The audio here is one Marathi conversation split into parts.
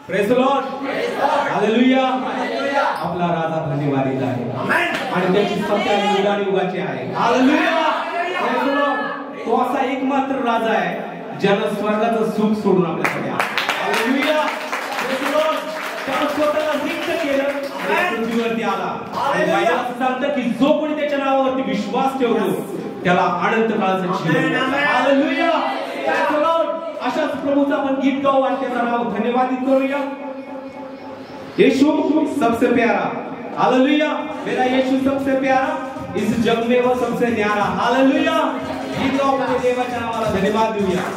Praise the Lord, hallelujah. आपला राजा धन्यवादित आहे आणि त्याची सत्य आणि युगानुयुगाची आहे. हालेलुया. Praise the Lord. तो असा एकमात्र राजा आहे ज्यानं स्वर्गाचं सुख सोडून आपल्याकडे आला. हालेलुया. Praise the Lord. त्यानं स्वतःला रिक्त केलं आणि पृथ्वीवरती आला. आणि बायबल असं सांगतं की जो कोणी त्याच्या नावावरती विश्वास ठेवतो त्याला अनंत काळाचं जीवन. हालेलुया. Praise the Lord. अशाच प्रभूचा आपण गीत गाऊ आणि त्याचं नाव धन्यवादित करूया. यीशु सबसे प्यारा. हालेलुया. मेरा यीशु सबसे प्यारा, इस जग में वो सबसे न्यारा. हालेलुया. गीत गाऊ आणि देवाच्या नावाला धन्यवाद देऊया.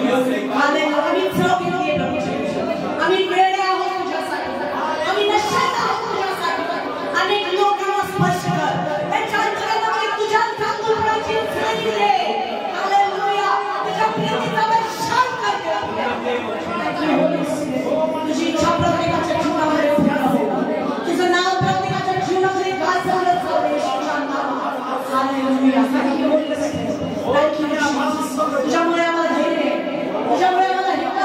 हालेलुया. आम्ही चव घेतली प्रभू. आम्ही वेडे आहोत तुझ्यासाठी. आम्ही नशेत आहोत तुझ्यासाठी. अनेक लोकांना स्पर्श कर. त्यांच्या अंतरामध्ये तुझ्या तांदूळाची उचलणी दे. हालेलुया. तुझ्या प्रेमाचा वर्षाव कर. तुझी इच्छा प्रत्येकाच्या जीवनामध्ये पूर्ण हो. तुझं नाव प्रत्येकाच्या जीवनामध्ये गाजवलं जाऊ दे. हालेलुया. Thank you. तुझ्यामुळे आम्हाला धैर्य, तुझ्यामुळे आम्हाला हिंमत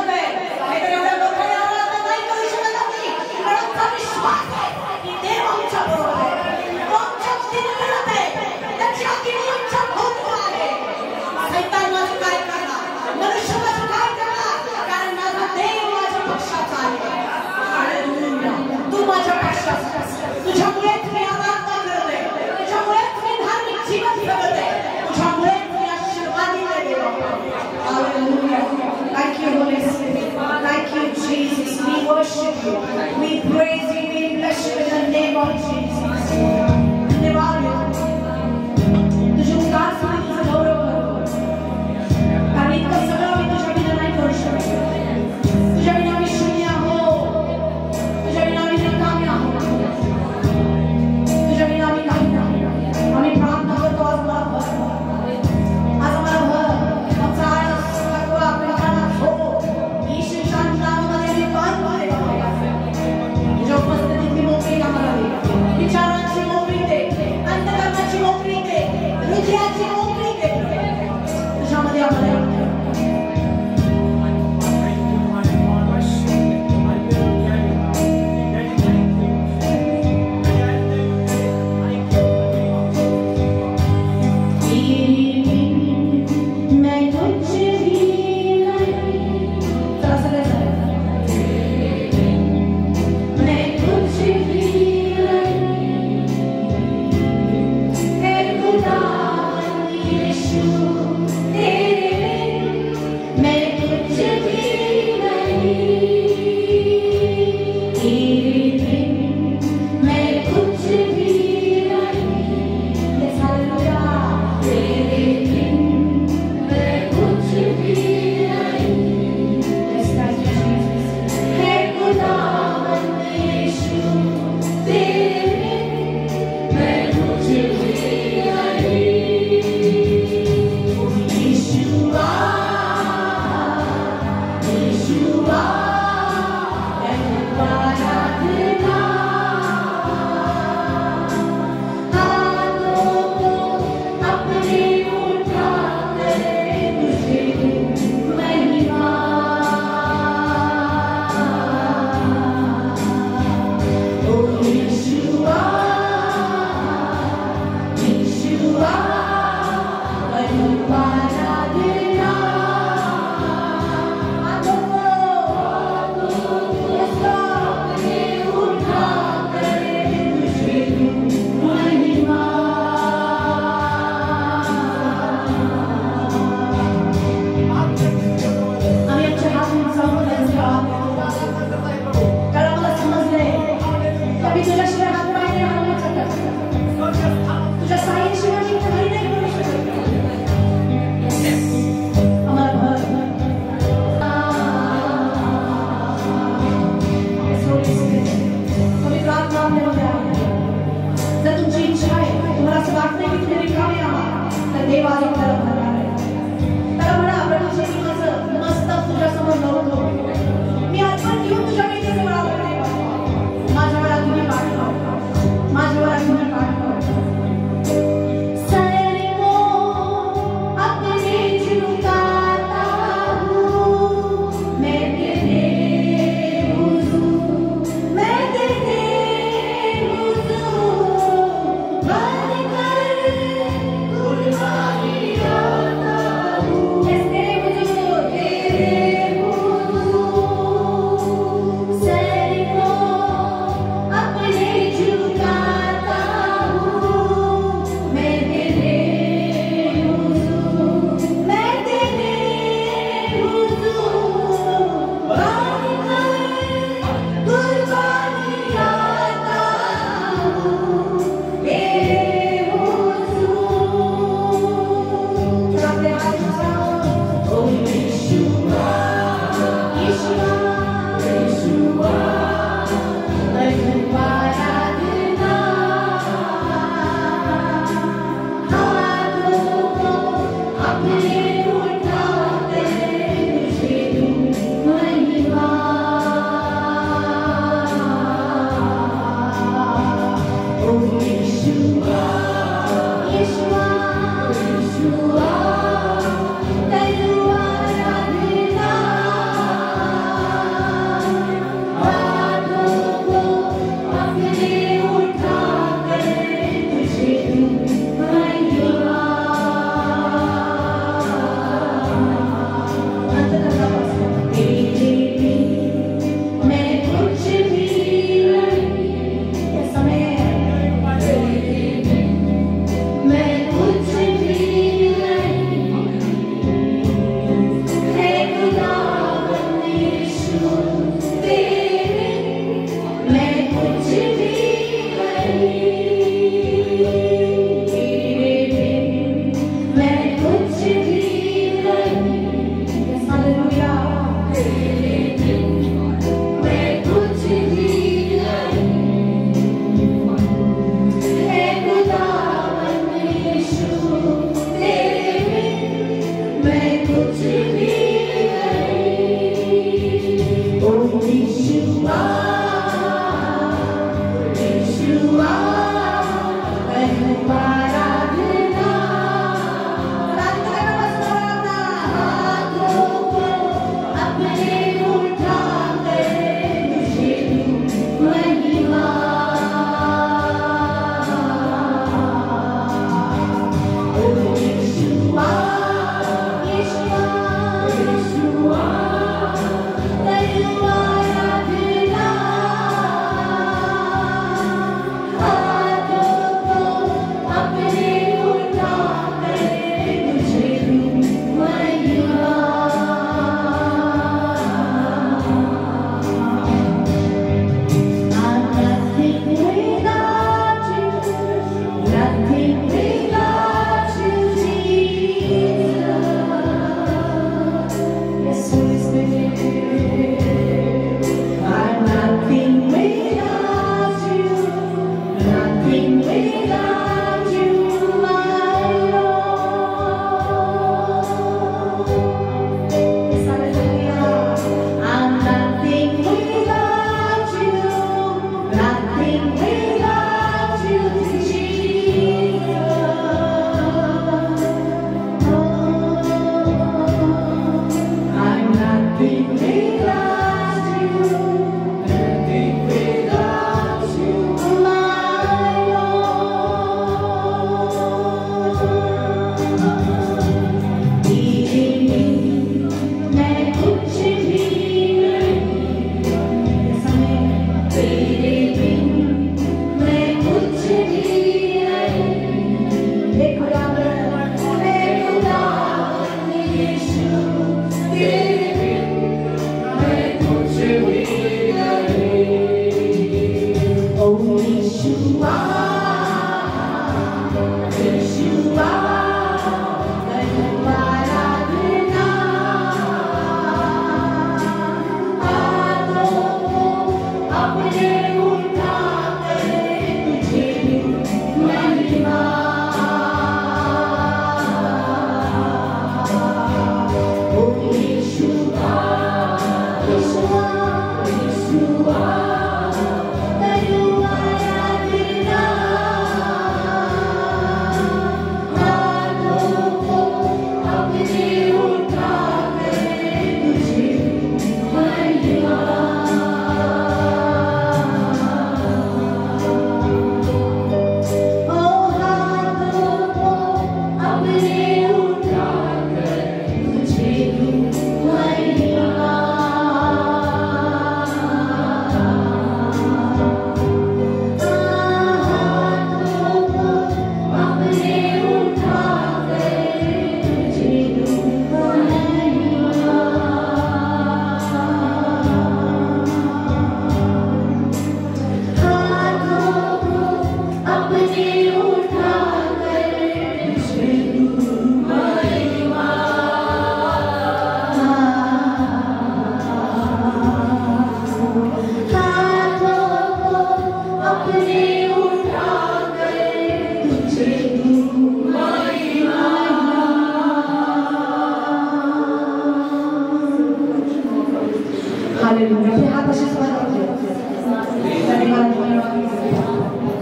हालेलुया. आपले हात असेच वर करू.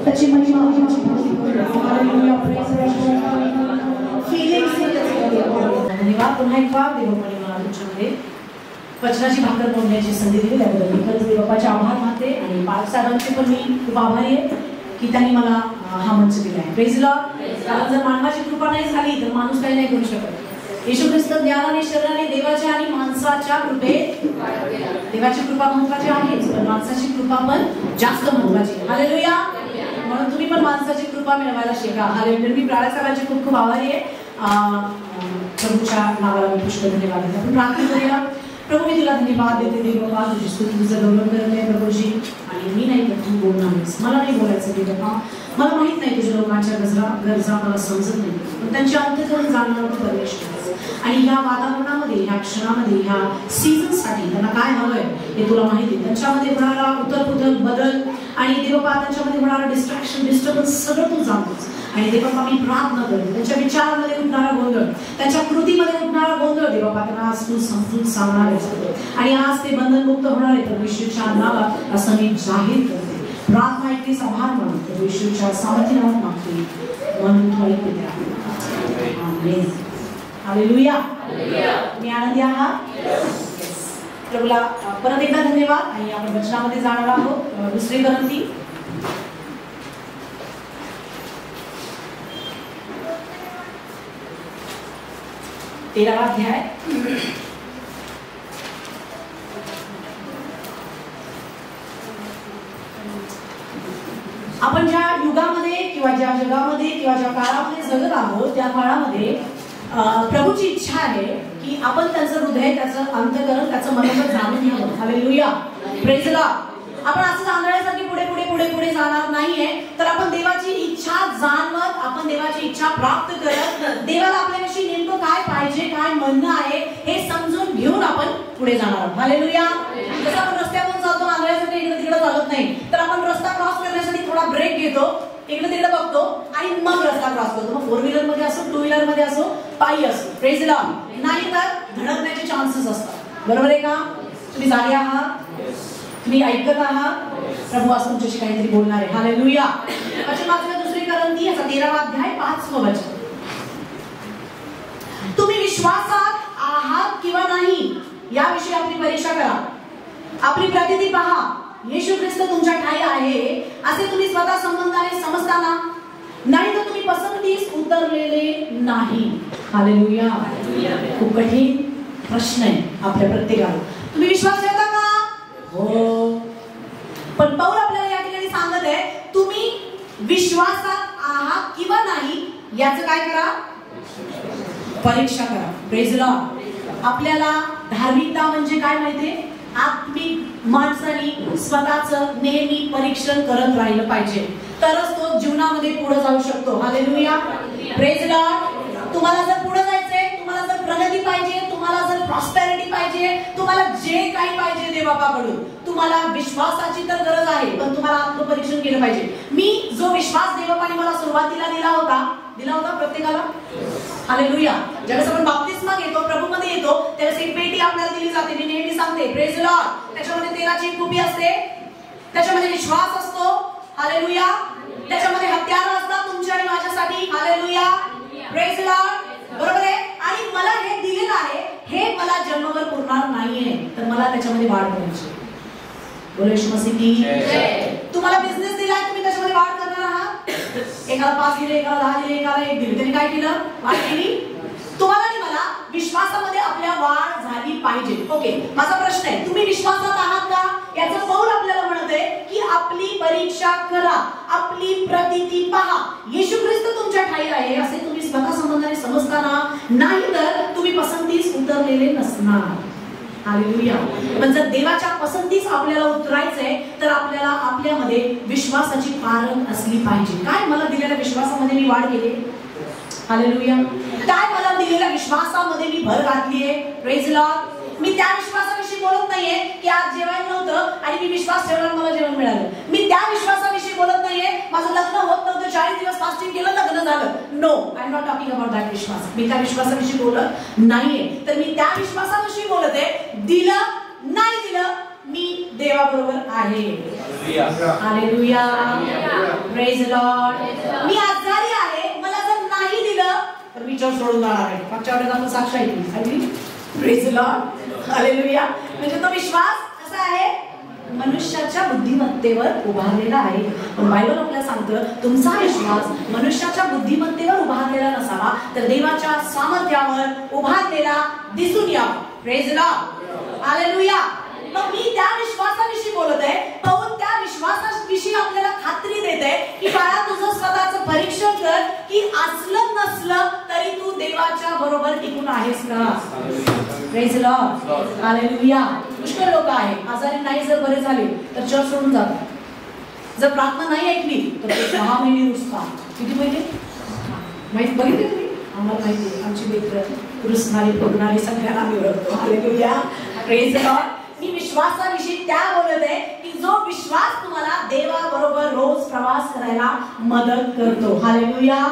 त्याची महिमा हालेलुया. फीलिंग्स धन्यवाद. पुन्हा एक बार देवाने मला तुमच्यामध्ये वचनाची भाकर बोलण्याची संधी दिली त्याबद्दल मी खरंच देवाचे आभार मानते. आणि पालक साहेबांचे पण मी खूप आभारी आहे की त्यांनी मला हा मंच दिला आहे. Praise Lord. कारण जर मानवाची कृपा नाही झाली तर माणूस काही नाही करू शकत. येशू ख्रिस्त ज्ञानाने शरीराने देवाच्या आणि माणसाच्या कृपेत, देवाची कृपा महत्वाची आहेच पण माणसाची कृपा पण जास्त महत्वाची. हालेलुया. म्हणून तुम्ही पण माणसाची कृपा मिळवायला शिका. हालेलुया. मी प्रार्थना साहेबांची खूप खूप आभारी आहे. प्रभूच्या नावाला मी पुष्कळ धन्यवाद देते. आपण प्रार्थना करूया. प्रभू मी तुला धन्यवाद देते. देव बाबा तुझी स्तुती तुझं गौरव करत आहे प्रभूजी. आणि मी नाही तर तू बोलणारच. मला नाही बोलायचं देव बाबा. मला माहित नाही तुझ्या लोकांच्या गरजा मला समजत नाही पण त्यांच्या अंतःकरण जाणणारा तू परमेश्वर. आणि ह्या वातावरणामध्ये ह्या क्षणामध्ये ह्या सीझनसाठी त्यांना काय हवंय हे तुला माहिती आहे. त्यांच्यामध्ये होणारा उथल बदल आणि देवबाबा त्यांच्यामध्ये होणारा डिस्ट्रॅक्शन डिस्टर्बन्स सगळं तू जाणतोस. आणि देवबाबा मी प्रार्थना करते त्यांच्या विचारांमध्ये उठणारा गोंधळ, त्यांच्या कृतीमध्ये उठणारा गोंधळ देवबाबा त्यांना आज तू समजून सांगणार आहेस. आणि आज ते बंधनमुक्त होणार आहे तर येशूच्या नावात असं मी जाहीर करते. प्रार्थना ऐकतेस आभार मानतो तर येशूच्या सामर्थ्य नावात मागते म्हणून तू ऐकते त्या. आमेन. हालेलुया. मी आनंदी आहात. प्रभूला परत एकदा धन्यवाद. आणि आपण वचनामध्ये जाणार आहोत. दुसरी करंती 13वा अध्याय. आपण ज्या युगामध्ये किंवा ज्या जगामध्ये किंवा ज्या काळामध्ये जगत आहोत त्या काळामध्ये प्रभूची इच्छा आहे की आपण त्याचं हृदय, त्याचं अंतःकरण, त्याचं मनोगत जाणून घ्यावं. हालेलुया. Praise Lord. आपण असं जाणण्यासाठी पुढे पुढे पुढे पुढे जाणार नाहीये तर आपण देवाची इच्छा जाणवत, आपण देवाची इच्छा प्राप्त करत, देवाला आपल्याविषयी नेमकं काय पाहिजे, काय म्हणणं आहे हे समजून घेऊन आपण पुढे जाणार आहोत. हालेलुया. जसं आपण रस्त्यातून जातो जाणण्यासाठी इकडे तिकडे चालत नाही तर आपण रस्ता क्रॉस करण्यासाठी थोडा ब्रेक घेतो, इकडे तिकडे बघतो आणि मग रस्ता क्रॉस करतो. मग 4 व्हीलर मध्ये असो, 2 व्हीलर मध्ये असो, पायी असो. Praise Lord. नाही तर धडकण्याचे चान्सेस असतात. बरोबर आहे का? तुम्ही जागे आहात, तुम्ही ऐकत आहात. प्रभू आज तुमच्याशी काहीतरी बोलणार आहे. हालेलुया. वचन वाचूया. दुसरी करंती याचा 13वा अध्याय 5वं वचन. तुम्ही विश्वासात आहात किंवा नाही याविषयी आपली परीक्षा करा. आपली प्रतिती पहा. येशू ख्रिस्त तुमच्या ठाई आहे असे तुम्ही स्वतः संबंधाने समजताना नाही तर तुम्ही पसंतीस उतरलेले नाही. हालेलुया. खूप कठीण प्रश्न आहे आपल्या प्रत्येकाला. तुम्ही विश्वास ठेवता का? हो. पण पौल आपल्याला या ठिकाणी सांगत आहे तुम्ही विश्वासात आहात किंवा नाही याचं काय करा? परीक्षा करा. Praise Lord. आपल्याला धार्मिकता म्हणजे काय माहितीये? आत्मिक माणसाने स्वतःचं नेहमी परीक्षण करत राहिलं पाहिजे तरच तो जीवनामध्ये पुढे जाऊ शकतो. हालेलुया. Praise Lord. तुम्हाला जर पुढे जायचंय, तुम्हाला जर प्रगती पाहिजे, तुम्हाला जर प्रॉस्पेरिटी पाहिजे, तुम्हाला जे काही पाहिजे देवबापाकडून, तुम्हाला विश्वासाची तर गरज आहे पण तुम्हाला आत्मपरीक्षण केलं पाहिजे. मी जो विश्वास देवबापाने मला सुरुवातीला दिला होता प्रत्येकाला. हालेलुया. ज्यावेळेस आपण बाप्तिस्मा घेतो, प्रभूमध्ये येतो त्यावेळेस एक पेटी आपल्याला दिली जाते. मी नेहमी सांगते प्रेज लॉर्ड. त्याच्यामध्ये तेलाची कुपी असते, त्याच्यामध्ये विश्वास असतो. हालेलुया. त्याच्यामध्ये हत्यार असतात तुमच्या आणि माझ्यासाठी. हालेलुया. Praise Lord. बरोबर आहे. आणि मला हे दिलेलं आहे, हे मला जन्मभर पुरणार नाहीये तर मला त्याच्यामध्ये वाढ करायची. बोलो येशू मसीह की जय. तुम्हाला बिझनेस दिलाय, तुम्ही त्याच्यामध्ये वाढ करणार आहात. एकाला 5 दिले, एकाला 10 दिले, एकाला 1 दिले, त्यांनी काय केलं? वाढ केली. तुम्हाला आणि मला विश्वासामध्ये आपल्या वाढ झाली पाहिजे. ओके. माझा प्रश्न आहे तुम्ही विश्वासात आहात का? याचं पौल आपल्याला म्हणत आहे की आपली परीक्षा करा, आपली प्रतिती पहा. येशू ख्रिस्त तुमच्या ठाई आहे असे तुम्ही स्वतः संबंधाने समजताना नाही तर तुम्ही पसंतीस उतरलेले नसणार. हालेलुया. पण जर देवाच्या पसंतीस आपल्याला उतरायचंय तर आपल्याला आपल्यामध्ये विश्वासाची पारख असली पाहिजे. काय मला दिलेल्या विश्वासामध्ये मी वाढ केली? हालेलुया. काय मला दिलेल्या विश्वासामध्ये मी भर घातलीये? Praise Lord. मी त्या विश्वासाविषयी बोलत नाहीये की आज जेवण नव्हतं आणि मी विश्वास ठेवला मला जेवण मिळालं. मी त्या विश्वासाविषयी बोलत नाहीये माझं लग्न होत नव्हतं, 40 दिवस फास्टिंग केलं, लग्न झालं. No, I am not talking about that विश्वास. मी त्या विश्वासाविषयी बोलत नाहीये तर मी त्या विश्वासाविषयी बोलत आहे. दिलं नाही दिलं देवाबरोबर आहे. हालेलुया. Praise Lord. मी आजारी आहे, मला जर नाही दिलं तर मी चर्च सोडून जाणार आहे. मागच्या वेळेला आपण साक्ष ऐकली. Praise Lord. हालेलुया. म्हणजे तो विश्वास कसा आहे, मनुष्याच्या बुद्धिमत्तेवर उभारलेला आहे. पण बायबल आपल्याला सांगतं तुमचा विश्वास मनुष्याच्या बुद्धिमत्तेवर उभारलेला नसावा, तर देवाच्या सामर्थ्यावर उभारलेला दिसून यावा. Praise Lord. हालेलुया. मग मी त्या विश्वासाविषयी बोलत आहे. पौल त्या विश्वासाविषयी आपल्याला खात्री देते की बाळा तुझं स्वतःचं परीक्षण कर की असलं नसलं तरी तू देवाच्या बरोबर टिकून आहेस का. Praise Lord. हालेलुया. पुष्कळ लोक आहेत आजारी नाही जर बरे झाले तर चर्च सोडून जातात. जर प्रार्थना नाही ऐकली तर ते 6 महिने रुसतात. किती महिने माहिती बघितले तुम्ही. आम्हाला माहिती आमची मित्र रुसणारी बघणारी सगळ्यांना आम्ही ओळखतो. हालेलुया. Praise Lord. मी विश्वासाविषयी त्या बोलत आहे की जो विश्वास तुम्हाला देवाबरोबर रोज प्रवास करायला मदत करतो. हालेलुया.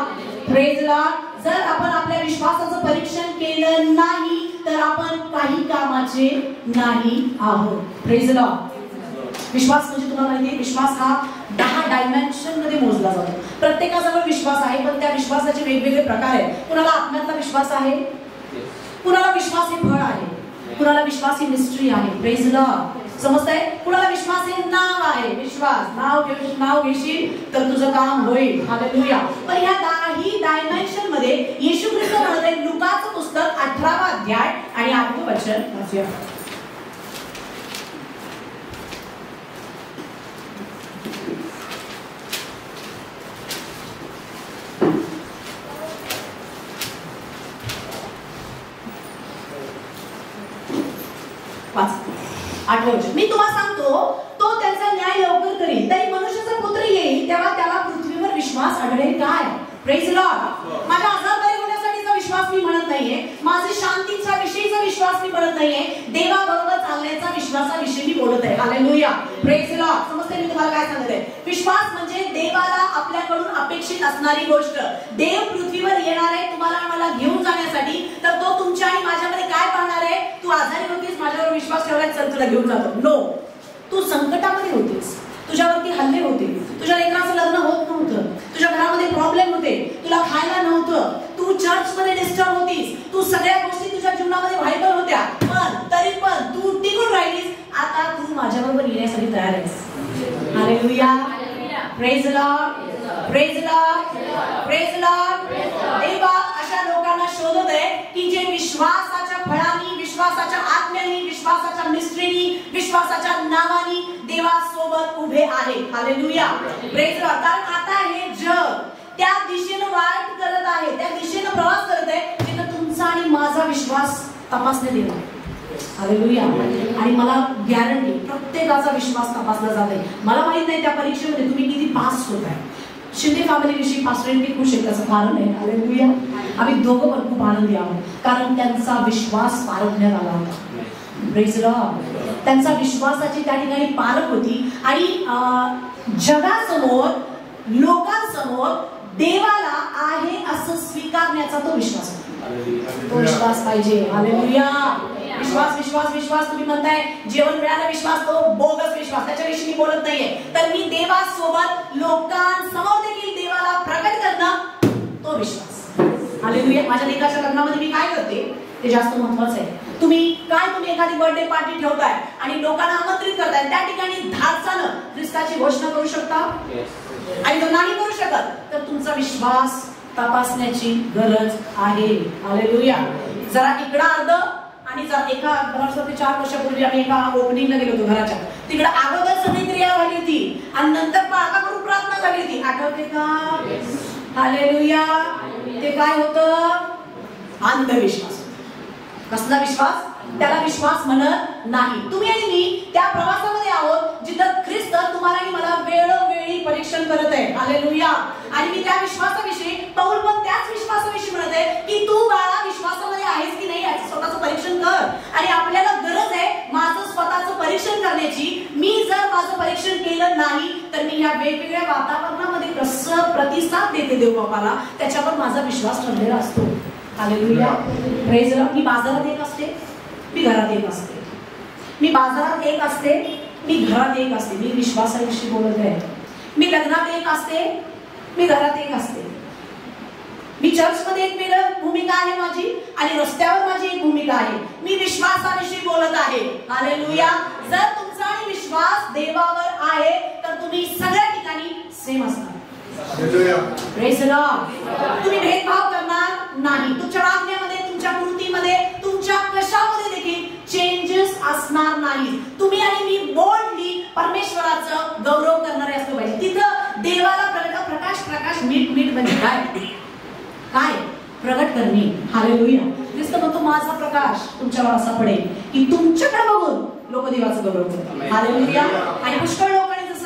Praise Lord. जर आपण आपल्या विश्वासाचं परीक्षण केलं नाही तर आपण काही कामाचे नाही आहोत. Praise Lord. विश्वास म्हणजे तुम्हाला माहिती आहे विश्वास हा 10 डायमेन्शन मध्ये मोजला जातो. प्रत्येकाजवळ विश्वास आहे पण त्या विश्वासाचे वेगवेगळे प्रकार आहेत. कुणाला आत्म्यातला विश्वास आहे, कुणाला विश्वास हे फळ आहे, कुणाला विश्वास ही मिस्ट्री आहे. Praise Lord. समजतंय. कुणाला विश्वास हे नाव आहे. विश्वास नाव घेशील तर तुझं काम होईल. हालेलुया. पण ह्या 10 डायमेन्शन मध्ये येशू ख्रिस्त म्हणते लुकाचं पुस्तक 18वा अध्याय आणि 8वें वचन वाचूया. मी तुम्हाला सांगतो तो त्यांचा न्याय लवकर करील. तरी मनुष्याचा पुत्र येईल तेव्हा त्याला पृथ्वीवर विश्वास आढळेल काय. Praise Lord. माझा आजार बरे होण्यासाठीचा विश्वास मी म्हणत नाहीये, माझे शांतीचा विषयीचा विश्वास मी म्हणत नाहीये, देवाबरोबर चालण्याचा विश्वासाविषयी मी बोलत आहे. हालेलुया. Praise Lord. समजते मी तुम्हाला काय सांगत आहे. विश्वास म्हणजे देवाला आपल्याकडून अपेक्षित असणारी गोष्ट. देव पृथ्वीवर येणार आहे तुम्हाला मला घेऊन जाण्यासाठी, तर तो तुमच्या आणि माझ्यामध्ये काय पाहणार आहे. तू आजारी होतीस, माझ्यावर विश्वास ठेवलाय, चल तुला घेऊन जातो. नो. तू संकटामध्ये होतीस, तुझ्यावरती हल्ले होते, तुझ्या लेकराचं लग्न होत नव्हतं, तुझ्या घरामध्ये प्रॉब्लेम होते, तुला खायला नव्हतं, तू चर्च मध्ये डिस्टर्ब होतीस, तू सगळ्या गोष्टी तुझ्या जीवनामध्ये व्हायबल होत्या, पण तरी पण तू टिकून राहिलीस. आता तू माझ्याबरोबर येण्यासाठी तयार आहेस. Hallelujah. Praise Lord. Praise Lord. Praise Lord. देवा अशा लोकांना शोधत आहे की जे विश्वासाच्या फळांनी, विश्वासाच्या आत्म्यानी, विश्वासाच्या मिस्ट्रीनी, विश्वासाच्या नावानी देवासोबत उभे आहे. हालेलुया. Praise Lord. कारण आता हे जग त्या दिशेने वाट करत आहे, त्या दिशेने प्रवास करत आहे जिथे तुमचा आणि माझा विश्वास तपासण्यात येणार. हालेलुया. आणि मला गॅरंटी प्रत्येकाचा विश्वास तपासला जात आहे. मला माहित नाही त्या परीक्षेमध्ये तुम्ही किती पास होत आहे. शिंदे फॅमिली विषयी पास्टरांनी खुश आहे त्याचं कारण आहे. हालेलुया. आम्ही दोघं पण खूप आनंदी आहोत कारण त्यांचा विश्वास पारखण्यात आला होता. Praise Lord. त्यांचा विश्वासाची त्या ठिकाणी पारख होती आणि जगासमोर, लोकांसमोर देवाला आहे असं स्वीकारण्याचा तो विश्वास होता. तो विश्वास पाहिजे. हालेलुया. विश्वास विश्वास विश्वास. तुम्ही म्हणताय जेवण मिळाला विश्वास, तो बोगस विश्वास, त्याच्याविषयी मी बोलत नाहीये. तर मी देवासोबत लोकांसमोर देखील देवाला प्रकट करणं तो विश्वास. हालेलुया. माझ्या लेकाच्या लग्नामध्ये मी काय करते ते जास्त महत्वाचं आहे. तुम्ही एखादी बर्थडे पार्टी ठेवताय आणि लोकांना आमंत्रित करताय, त्या ठिकाणी धाडसानं ख्रिस्ताची घोषणा करू शकता. आणि जर नाही करू शकत तर तुमचा विश्वास तपासण्याची गरज आहे. हालेलुया. जरा इकडं अर्ध आणि एका 4 वर्षापूर्वी आम्ही एका ओपनिंगला गेलो होतो घराच्या. तिकडे अगोदर सगळी क्रिया झाली होती आणि नंतर पाळका करून प्रार्थना झाली होती. आठवते का. हालेलुया. ते काय होतं. अंधविश्वास. कसला विश्वास. त्याला विश्वास म्हणत नाही. तुम्ही आणि मी त्या प्रवासामध्ये आहोत जिथं ख्रिस्त तुम्हाला आणि मला वेळोवेळी परीक्षण करत आहे. हालेलुया. आणि मी त्या विश्वासाविषयी, पौल पण त्याच विश्वासाविषयी म्हणत आहे की तू बाळा विश्वासामध्ये आहेस की नाही याचं स्वतःचं परीक्षण कर. आणि आपल्याला गरज आहे माझं स्वतःचं परीक्षण करण्याची. मी जर माझं परीक्षण केलं नाही तर मी या वेगवेगळ्या वातावरणामध्ये कसं प्रतिसाद देते देव बापाला त्याच्यावर माझा विश्वास ठरलेला असतो. हालेलुया. Praise Lord. मी बाजारात एक असते, मी घरात एक असते. मी बाजारात एक असते, मी घरात एक असते, मी विश्वासाविषयी बोलत आहे. मी लग्नात एक असते, मी घरात एक असते. मी चर्चमध्ये एक वेगळी भूमिका आहे माझी आणि रस्त्यावर माझी एक भूमिका आहे. मी विश्वासाविषयी बोलत आहे. हालेलुया. जर तुमचा आणि विश्वास देवावर आहे तर तुम्ही सगळ्या ठिकाणी सेम असणार. Praise the Lord. तुम्ही भेदभाव करणार नाही. तुमच्या वागण्यामध्ये, तुमच्या कृतीमध्ये, तुमच्या कशामध्ये देखील चेंजेस असणार नाही. तुम्ही आणि मी बोल्डली परमेश्वराचं गौरव करणारे असलं पाहिजे. तिथं देवाला प्रकाश मीठ म्हणजे काय प्रगट करणे. हालेलुया. ख्रिस्त म्हणतो माझा प्रकाश तुमच्यावर असा पडेल की तुमच्याकडे बघून लोक देवाचं गौरव करतात. हालेलुया. आणि पुष्कळ लोकांनी जसं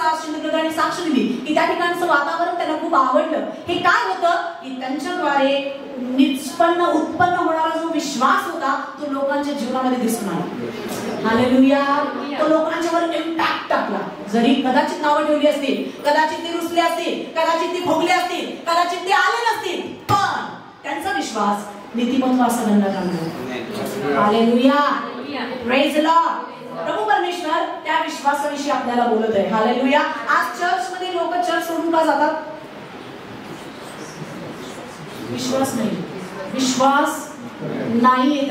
साक्ष दिली की त्या ठिकाणचं वातावरण त्यांना खूप आवडलं. हे काय होतं की त्यांच्याद्वारे उत्पन्न होणारा जो विश्वास होता तो लोकांच्या जीवनामध्ये दिसून आला. हालेलुया. तो लोकांच्यावर इम्पॅक्ट टाकला. जरी कदाचित नावं ठेवली असतील, कदाचित ते रुसले असतील, कदाचित ते भोगले असतील, कदाचित ते आले नसतील, पण त्यांचा विश्वास नीतिमत्व असं गणला जाणार. हालेलुया. Praise the Lord. प्रभू परमेश्वर त्या विश्वासाविषयी आपल्याला बोलत आहे. हालेलुया. आज चर्च मध्ये लोक चर्च सोडून का जातात? विश्वास नाहीये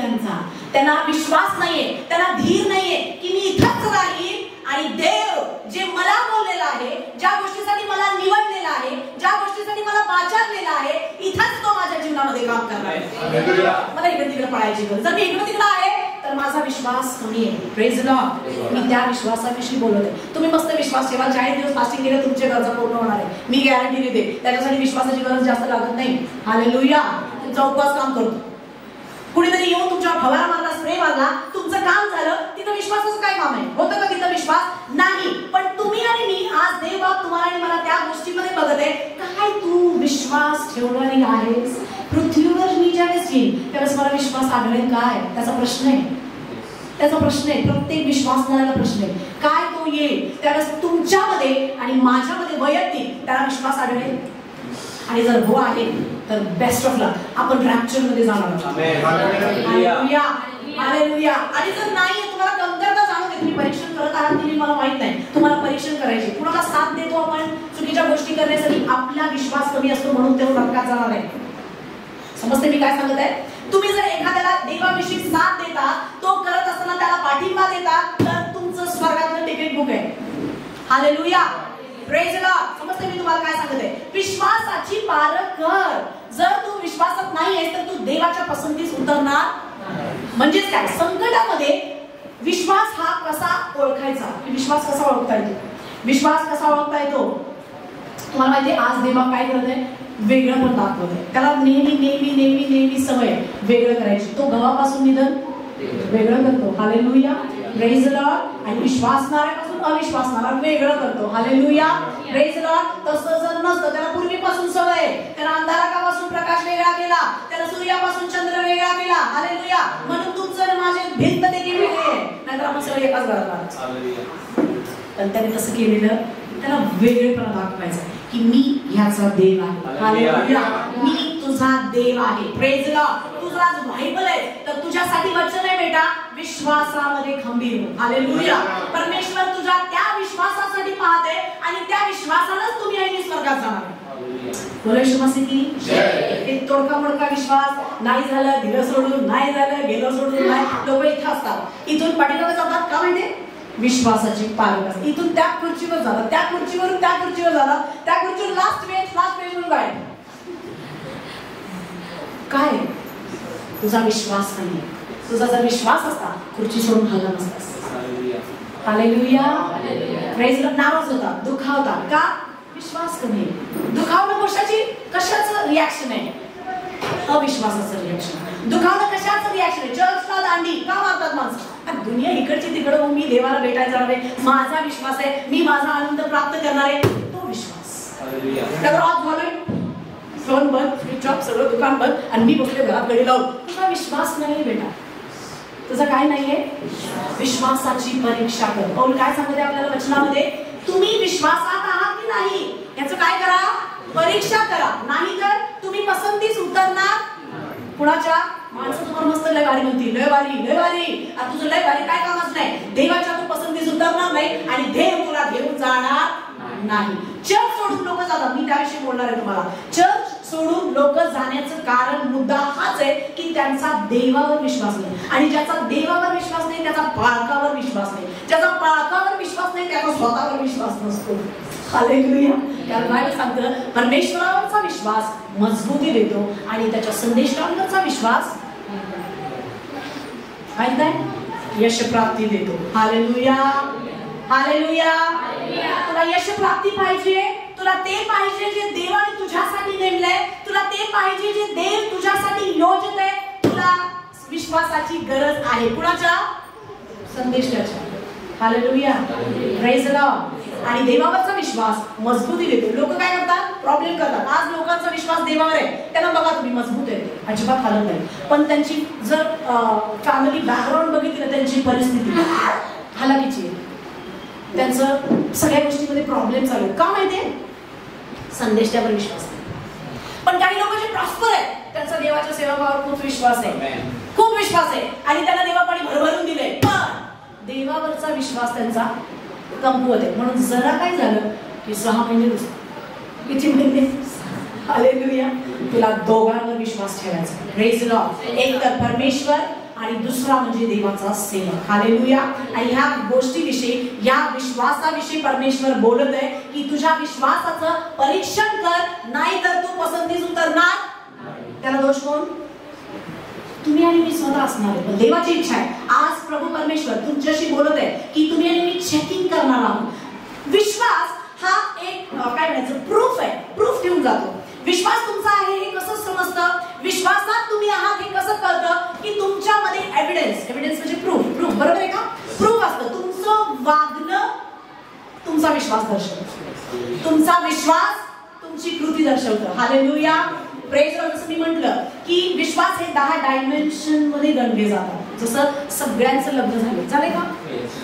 त्यांना विश्वास नाहीये, त्यांना धीर नाहीये की मी इथंच राहील आणि देव जे मला बोललेला आहे, ज्या गोष्टीसाठी मला निवडलेला आहे, ज्या गोष्टीसाठी मला पाचारलेला आहे, इथंच तो माझ्या जीवनामध्ये काम करणार आहे. मला इकडे तिकडे पळायची गरज. जर मी इकडे तिकडे आहे तर माझा विश्वास कमी आहे. Praise the Lord. मी त्या विश्वासाविषयी बोलत आहे. तुम्ही मस्त विश्वास ठेवा. 40 दिवस फास्टिंग केलं तुमच्या गरजा पूर्ण होणार आहे. मी गॅरंटी देते. त्याच्यासाठी विश्वासाची गरज जास्त लागत नाही. हालेलुया. तुमचा उपवास काम करतो. कुणीतरी येऊन तुमच्यावर फवारा मारला, स्प्रे मारला, तुमचं काम झालं, तिथं विश्वासाचं काय काम आहे? होतं का तिथं विश्वास? नाही. पण तुम्ही आणि मी आज देव तुम्हाला आणि मला त्या गोष्टीमध्ये बघत आहे. काय तू विश्वास ठेवणारी आहेस? पृथ्वीवर मी ज्यावेळेस येईन त्यावेळेस मला विश्वास आढळेल काय? त्याचा प्रश्न आहे. प्रत्येक विश्वासणाऱ्याला प्रश्न आहे. काय तो येईल त्यावेळेस तुमच्यामध्ये आणि माझ्यामध्ये वैयक्तिक त्याला विश्वास आढळेल. आणि जर हो आहे तर बेस्ट ऑफ लक, आपण रॅप्चर मध्ये जाणार आहोत. हालेलुया. हालेलुया. आणि जर नाही तुम्हाला कमतरता जाणवते, तुम्ही परीक्षण करत आहात की मला माहित नाही, तुम्हाला परीक्षण करायचे. कुणाला साथ देतो आपण चुकीच्या गोष्टी करण्यासाठी? आपला विश्वास कमी असतो म्हणून तो नरकात जाणार आहे. समजते मी काय सांगत आहे? तुम्ही जर एखाद्याला देवाविषयी साथ देता, तो करत असताना त्याला पाठिंबा देता, तर तुमचं स्वर्गातलं तिकीट बुक आहे. हालेलुया. Praise the Lord. समजते मी तुम्हाला काय सांगत आहे? विश्वासाची पारख कर. जर तू विश्वासात नाही आहेस तर तू देवाच्या पसंतीस उतरणार. म्हणजेच काय? संकटामध्ये विश्वास हा कसा ओळखायचा? विश्वास कसा ओळखता येतो? तुम्हाला माहिती आहे आज देवा काय करत आहे? वेगळं पण दाखवत आहे. त्याला नेहमी सवय वेगळं करायची. तो गव्हापासून निधन वेगळं करतो. हालेलुया. Praise the Lord. आणि विश्वासणाऱ्यापासून अविश्वासणारा वेगळं करतो. हालेलुया. Praise the Lord. तसं जर नसतं, त्याला पूर्वीपासून सवय, त्याला अंधारापासून प्रकाश वेगळा केला, त्याला सूर्यापासून चंद्र वेगळा केला. हालेलुया. म्हणून तुमचं माझे भिंत देखील वेगळी आहे, नाहीतर आपण सगळे एकाच घरात राहतो. पण त्याने तसं केलेलं त्याला वेगळेपणा दाखवायचा की मी ह्याचा देव आहे. हालेलुया. मी तुझा देव आहे. Praise the Lord. तुझा आज बायबल आहे तर तुझ्यासाठी वचन आहे बेटा, विश्वासामध्ये खंबीर हो. हालेलुया. परमेश्वर तुझ्या त्या विश्वासासाठी पाहते आणि त्या विश्वासालाच तुम्ही आणि स्वर्गात जाणार. एक तोडका मोडका विश्वास, नाही झालं दिलं सोडून, नाही झालं गेलं सोडून, नाही. लोक इथं असतात, इथून पाठीमागे जातात. का माहितीये? विश्वासाची पालक असते. इथून त्या खुर्चीवर झाला, त्या खुर्चीवरून त्या खुर्चीवर झाला, त्या खुर्चीवर लास्ट पेजवरून काय? तुझा विश्वास नाही. तुझा जर विश्वास असता खुर्ची सोडून हल्ला नसतास. हालेलुया. Praise the Lord. नाराज होता, दुखावता. का? विश्वास कमी. दुखावणं कशाचं रिॲक्शन आहे? अविश्वासाचं रिॲक्शन. दुखावणं कशाचं रिॲक्शन आहे? चर्चला दांडी का मारतात माणसं? दुनिया इकडची तिकडं, मी देवाला भेटायला जाणार आहे, माझा विश्वास आहे, मी माझा आनंद प्राप्त करणार आहे, तो विश्वास. त्यावर आज झालोय, फोन बंद, स्विच ऑफ, सगळं दुकान बंद आणि मी बसले घरात गडी लावून. तुझा विश्वास नाही बेटा. तुझा काय नाहीये? विश्वासाची परीक्षा कर. पाऊल काय सांगते आपल्याला वचनामध्ये? तुम्ही विश्वासात आहात की नाही याचं काय करा? परीक्षा करा. नाही तर तुम्ही पसंतीस उतरणार कुणाच्या? माणसं तुम्हाला मस्त लय भारी म्हणतील, लय भारी, तुझं लय भारी काय कामच नाही. देवाच्या तू पसंतीस उतरणार नाही आणि देव तुला घेऊन जाणार नाही. चर्च सोडून लोक जातात, मी त्याविषयी बोलणार आहे तुम्हाला. चर्च सोडून लोक जाण्याचं कारण मुद्दा हाच आहे की त्यांचा देवावर विश्वास नाही. आणि ज्याचा देवावर विश्वास नाही त्याचा पालकावर विश्वास नाही. ज्याचा पालकावर विश्वास नाही त्याचा स्वतःवर विश्वास नसतो. हालेलुया. कारण बायबल सांगतं परमेश्वरावरचा विश्वास मजबूती देतो आणि त्याच्या संदेशांवरचा विश्वास यश प्राप्ती देतो. हालेलुया. हालेलुया. तुला यश प्राप्ती पाहिजे, तुला ते पाहिजे जे देवाने तुझ्यासाठी नेमलंय, तुला ते पाहिजे जे देव तुझ्यासाठी योजत आहे. तुला विश्वासाची गरज आहे. कुणाच्या? संदेशाच्या. हालेलुया. Praise the Lord. आणि देवावरचा विश्वास मजबूती देतो. लोक काय करतात? प्रॉब्लेम करतात. आज लोकांचा विश्वास देवावर आहे, त्यांना बघा तुम्ही मजबूत आहे, अजिबात हालत नाही. पण त्यांची जर फॅमिली बॅकग्राऊंड बघितली ना, त्यांची परिस्थिती हालाकीची आहे. त्यांचं सगळ्या गोष्टीमध्ये प्रॉब्लेम चालू आहे. का माहितीये? संदेश त्यावर विश्वास नाही. पण काही लोक जे प्रॉस्पर आहेत त्यांचा देवाच्या सेवकावर खूप विश्वास आहे, खूप विश्वास आहे आणि त्यांना देवापाणी भरभरून दिले, पण देवावरचा विश्वास त्यांचा कमकुवत आहे. म्हणून जरा काय झालं की 6 महिने किती महिने? हालेलुया. तुला दोघांवर विश्वास ठेवायचा. Praise the Lord. एक तर परमेश्वर आणि दुसरा म्हणजे देवाचा सेवक. हालेलुया. आणि ह्या गोष्टीविषयी, या विश्वासाविषयी परमेश्वर बोलत आहे की तुझ्या विश्वासाचं परीक्षण कर, नाही तर तू पसंतीस उतरणार. त्याला दोष कोण? तुम्ही आणि मी स्वतः असणार आहे. पण देवाची इच्छा आहे आज प्रभू परमेश्वर तुमच्याशी बोलत आहे की तुम्ही आणि मी चेकिंग करणार आहोत. विश्वास हा एक काय म्हणायचं प्रूफ आहे, प्रूफ ठेवून जातो. विश्वास तुमचा आहे हे कसं समजतं? विश्वासात तुम्ही आहात हे कसं कळतं? की तुमच्यामध्ये एव्हिडन्स, एव्हिडन्स म्हणजे प्रूफ, प्रूफ बरोबर आहे का? प्रूफ असतं. तुमचं वागणं तुमचा विश्वास दर्शवतो, तुमचा विश्वास तुमची कृती दर्शवतं. हालेलुया. Praise the Lord. जसं मी म्हटलं की विश्वास हे 10 डायमेन्शन मध्ये गणले जातात. जसं सगळ्यांचं लग्न झाले का?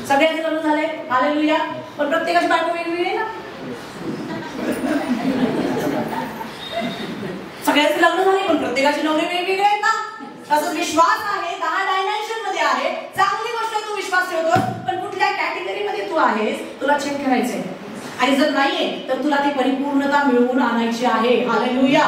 सगळ्यांचं लग्न झालंय. हालेलुया. पण प्रत्येकाची बायको वेगवेगळी आहे ना. सगळ्यांचे लग्न झाले पण प्रत्येकाचे नवरे वेगवेगळे आहेत ना. तसंच विश्वास आहे 10 डायमेन्शन मध्ये आहे. चांगली गोष्ट तू विश्वास ठेवतो, पण कुठल्या कॅटेगरी मध्ये तू आहेस तुला चेक करायचंय. आणि जर नाहीये तर तुला ती परिपूर्णता मिळवून आणायची आहे. हालेलुया.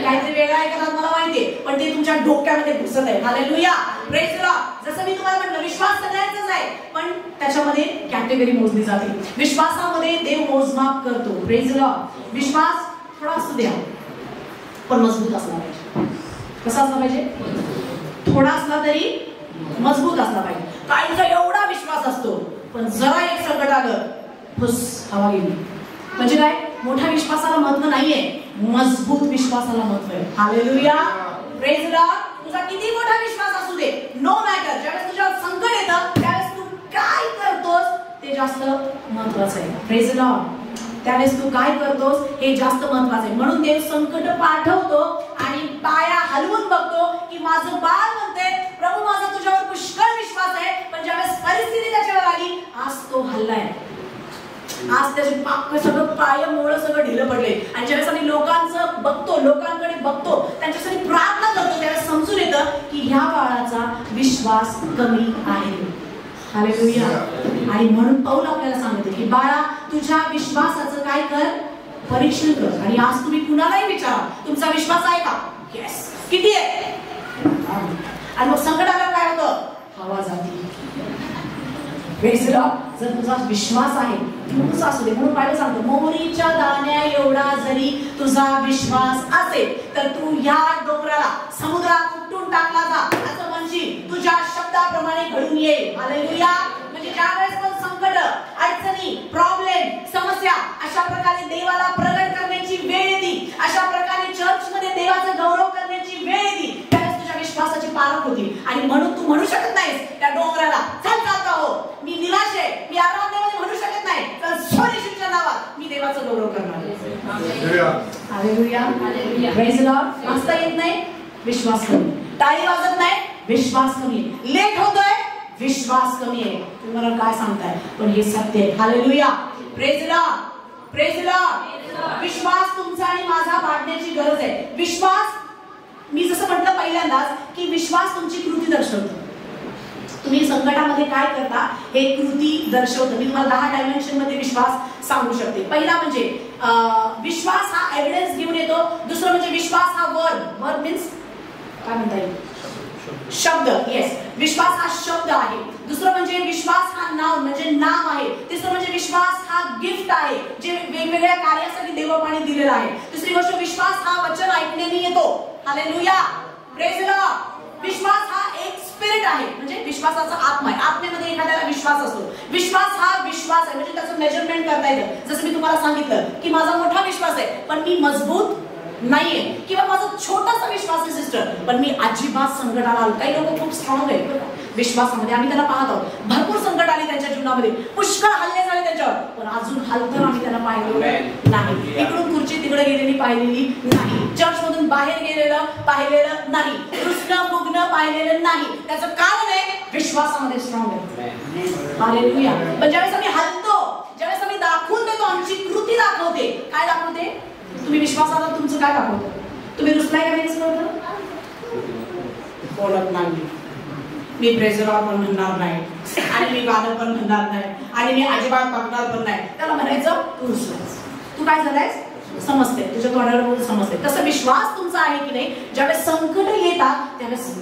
काहीतरी वेगळं ऐकतात मला माहितीये, पण ते तुमच्या डोक्यामध्ये घुसत आहे. हालेलुया. Praise the Lord. जसं मी तुम्हाला म्हटलं विश्वास सगळ्यांचाच आहे, पण त्याच्यामध्ये कॅटेगरी मोजली जाते. विश्वासामध्ये देव मोजमाप करतो. Praise the Lord. विश्वास थोडा असू द्या पण मजबूत असला पाहिजे. कसा असला पाहिजे? थोडा असला तरी मजबूत असला पाहिजे. काहींचा एवढा विश्वास असतो पण जरा एक संकट आलं फुस हवा गेली. म्हणजे काय? मोठ्या विश्वासाला महत्व नाहीये, मजबूत विश्वासाला महत्व आहे. हालेलुया. Praise the Lord. तुझा किती मोठा विश्वास असू दे, नो मॅटर, ज्यावेळेस तुझ्यावर संकट येतं त्यावेळेस तू काय करतोस ते जास्त महत्वाचं आहे. Praise the Lord. त्यावेळेस तू काय करतोस हे जास्त महत्वाचं आहे. म्हणून देव संकट पाठवतो आणि पाया हलवून बघतो की माझं बाळ म्हणते प्रभू माझा तुझ्यावर पुष्कळ विश्वास आहे, पण ज्यावेळेस परिस्थिती त्याच्यावर आली आज तो हल्लाय, आज त्याचे पाक सगळं पाय मोळ सगळं ढिलं पडले. आणि ज्यावेळेस आम्ही लोकांचं बघतो, लोकांकडे बघतो, त्यांच्यासाठी प्रार्थना करतो, त्यावेळेस समजून येतं की ह्या बाळाचा विश्वास कमी आहे. हालेलुया. आणि म्हणून पौल आपल्याला सांगते की बाळा तुझ्या विश्वासाचं काय कर? परीक्षण कर. आणि आज तुम्ही कुणालाही विचारा तुमचा विश्वास आहे का? येस. किती आहे? आणि मग संकट आल्यावर काय होतं? हवा जाती. जर तुझा विश्वास आहे तुझा असू दे. म्हणून बायबल सांगतो मोहरीच्या दाण्या एवढा जरी तुझा विश्वास असेल तर तू ह्या डोंगराला समुद्रात उपटून टाकला जा असं म्हणशील, तुझ्या शब्दाप्रमाणे घडून येईल. हालेलुया. म्हणजे ज्यावेळेस पण संकट, अडचणी, प्रॉब्लेम, समस्या अशा प्रकारे देवाला प्रगट करण्याची वेळ येते, अशा प्रकारे चर्चमध्ये देवाचा गौरव करण्याची वेळ येते, त्यावेळेस तुझ्या विश्वासाची पारख होती. आणि म्हणून तू म्हणू शकत नाहीस त्या डोंगराला चल जाता हो, मी निराश आहे, मी आराधनेमध्ये म्हणू शकत नाही, तर स्वदेशीच्या नावात मी देवाचा गौरव करणार. Hallelujah. Hallelujah. Praise the Lord. वाचता येत नाही, विश्वास कमी. टाळी वाजत नाही, विश्वास कमी. लेट होतोय, विश्वास कमी आहे. तुम्हाला काय सांगताय पण हे सत्य आहे. Hallelujah. Praise the Lord. Praise the Lord. विश्वास तुमचा आणि माझा वाढण्याची गरज आहे. विश्वास, मी जसं म्हटलं पहिल्यांदाच की विश्वास तुमची कृती दर्शवतो. तुम्ही संकटामध्ये काय करता हे कृती दर्शवतं. मी तुम्हाला 10 डायमेन्शन मध्ये विश्वास सांगू शकते. पहिला म्हणजे विश्वास हा एव्हिडन्स घेऊन येतो. दुसरं म्हणजे विश्वास हा वर्ड मीन्स काय म्हणता येईल, शब्द. येस, विश्वास हा शब्द आहे. दुसरं म्हणजे विश्वास हा नाव म्हणजे नाम आहे. तिसरं म्हणजे विश्वास हा गिफ्ट आहे जे वेगवेगळ्या कार्यासाठी देवाने दिलेला आहे. दुसरी गोष्ट, विश्वास हा वचन ऐकण्याने येतो. Hallelujah, praise the Lord. विश्वास हा एक स्पिरिट आहे, म्हणजे विश्वासाचा आत्मा आहे. आत्मेमध्ये एखाद्याला विश्वास असतो. विश्वास हा विश्वास आहे म्हणजे त्याचं मेजरमेंट करता येतं. जसं मी तुम्हाला सांगितलं की माझा मोठा विश्वास आहे पण मी मजबूत नाहीये, किंवा माझा छोटासा विश्वास आहे सिस्टर पण मी अजिबात संकटाला आलो. काही लोक खूप स्ट्रॉंग आहेत विश्वासामध्ये, आम्ही त्यांना पाहतो. भरपूर संकट आले त्यांच्या जीवनामध्ये, पुष्कळ हल्ले झाले त्यांच्यावर, पण अजून हलतर आम्ही त्यांना पाहिलेलं नाही. इकडून खुर्ची तिकडे गेलेली पाहिलेली नाही. चर्च मधून बाहेर गेलेलं पाहिलेलं नाही. कृष्ण बुगणं पाहिलेलं नाही. त्याचं कारण आहे विश्वासामध्ये स्ट्रॉंग आहे. हालेलुया. पण ज्यावेळेस आम्ही हलतो, ज्यावेळेस आम्ही दाखवून देतो, आमची कृती दाखवते. काय दाखवते? तुम्ही विश्वासाला तुमचं काय दाखवतो? तुम्ही रुसलाय का नाही? बोलत नाही, मी प्रेझरॉर पण म्हणणार नाही, आणि मी गाणं पण म्हणणार नाही, आणि मी अजिबात बघणार पण नाही. त्याला म्हणायचं तू रुसलायस, तू काय झालायस समजते, तुझ्या तोंडावर समजते. तसं विश्वास तुमचा आहे की नाही? ज्यावेळेस संकट येतात त्यावेळेस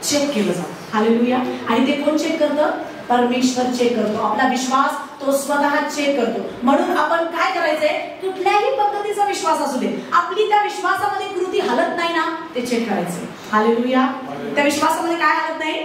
चेक केलं जातं. हालेलुया. आणि ते कोण चेक करतं? परमेश्वर चेक करतो. आपला विश्वास तो स्वतः चेक करतो. म्हणून आपण काय करायचंय, कुठल्याही पद्धतीचा विश्वास असू दे, आपली त्या विश्वासामध्ये कृती हलत नाही ना, ते चेक करायचं. हालेलुया. त्या विश्वासामध्ये काय हलत नाही?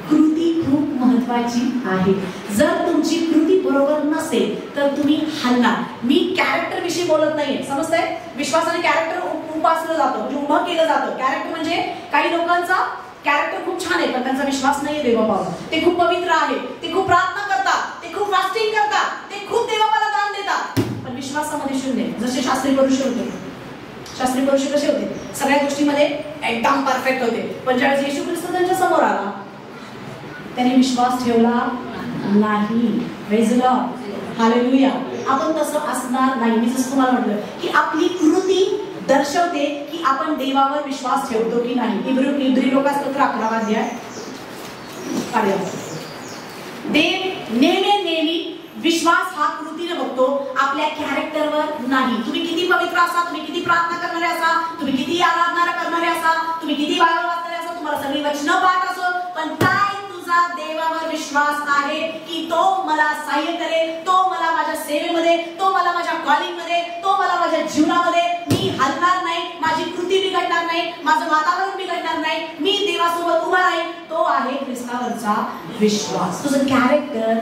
कृती खूप महत्वाची आहे. जर तुमची कृती बरोबर नसेल तर तुम्ही हलणार. मी कॅरेक्टर विषयी बोलत नाहीये, समजतंय? विश्वासाने कॅरेक्टर उपासलं जातं, म्हणजे उभं केलं जातं. कॅरेक्टर म्हणजे काही लोकांचा कॅरेक्टर खूप छान आहे पण त्यांचा विश्वास नाहीये देवावर. ते खूप पवित्र आहे, ते खूप प्रार्थना करतात, ते खूप फास्टिंग करतात, ते खूप देवाला दान देतात, पण विश्वासामध्ये शून्य. जसे शास्त्री पुरुष होते. शास्त्री पुरुष कसे होते? सगळ्या गोष्टीमध्ये एकदम परफेक्ट होते, पण ज्यावेळेस येशू ख्रिस्त त्यांच्या समोर आला त्यांनी विश्वास ठेवला नाही. Praise the Lord. हालेलुया. आपण तसं असणार नाही. मी जसं तुम्हाला म्हटलं की आपली कृती दर्शवते की आपण देवावर विश्वास ठेवतो की नाही. इब्री लोकांस्तोत्र 11 अध्याय. देव नेहमी विश्वास हा कृतीने बघतो, आपल्या कॅरेक्टरवर नाही. तुम्ही किती पवित्र असा, तुम्ही किती प्रार्थना करणारे असा, तुम्ही किती आराधना करणारे असा, तुम्ही किती बायबल वाचणारे असा, तुम्हाला सगळी वचनं पाठ असो, पण काय तुझा देवावर विश्वास आहे की तो मला सहाय्य करेल, तो मला माझ्या सेवेमध्ये, तो मला माझ्या कॉलिंग मध्ये, तो मला माझ्या जीवनामध्ये, मी हलणार नाही, माझी कृती बिघडणार नाही, माझं वातावरण बिघडणार नाही, मी देवासोबत उभा राहील. तो आहे ख्रिस्तावरचा विश्वास. तुझं कॅरेक्टर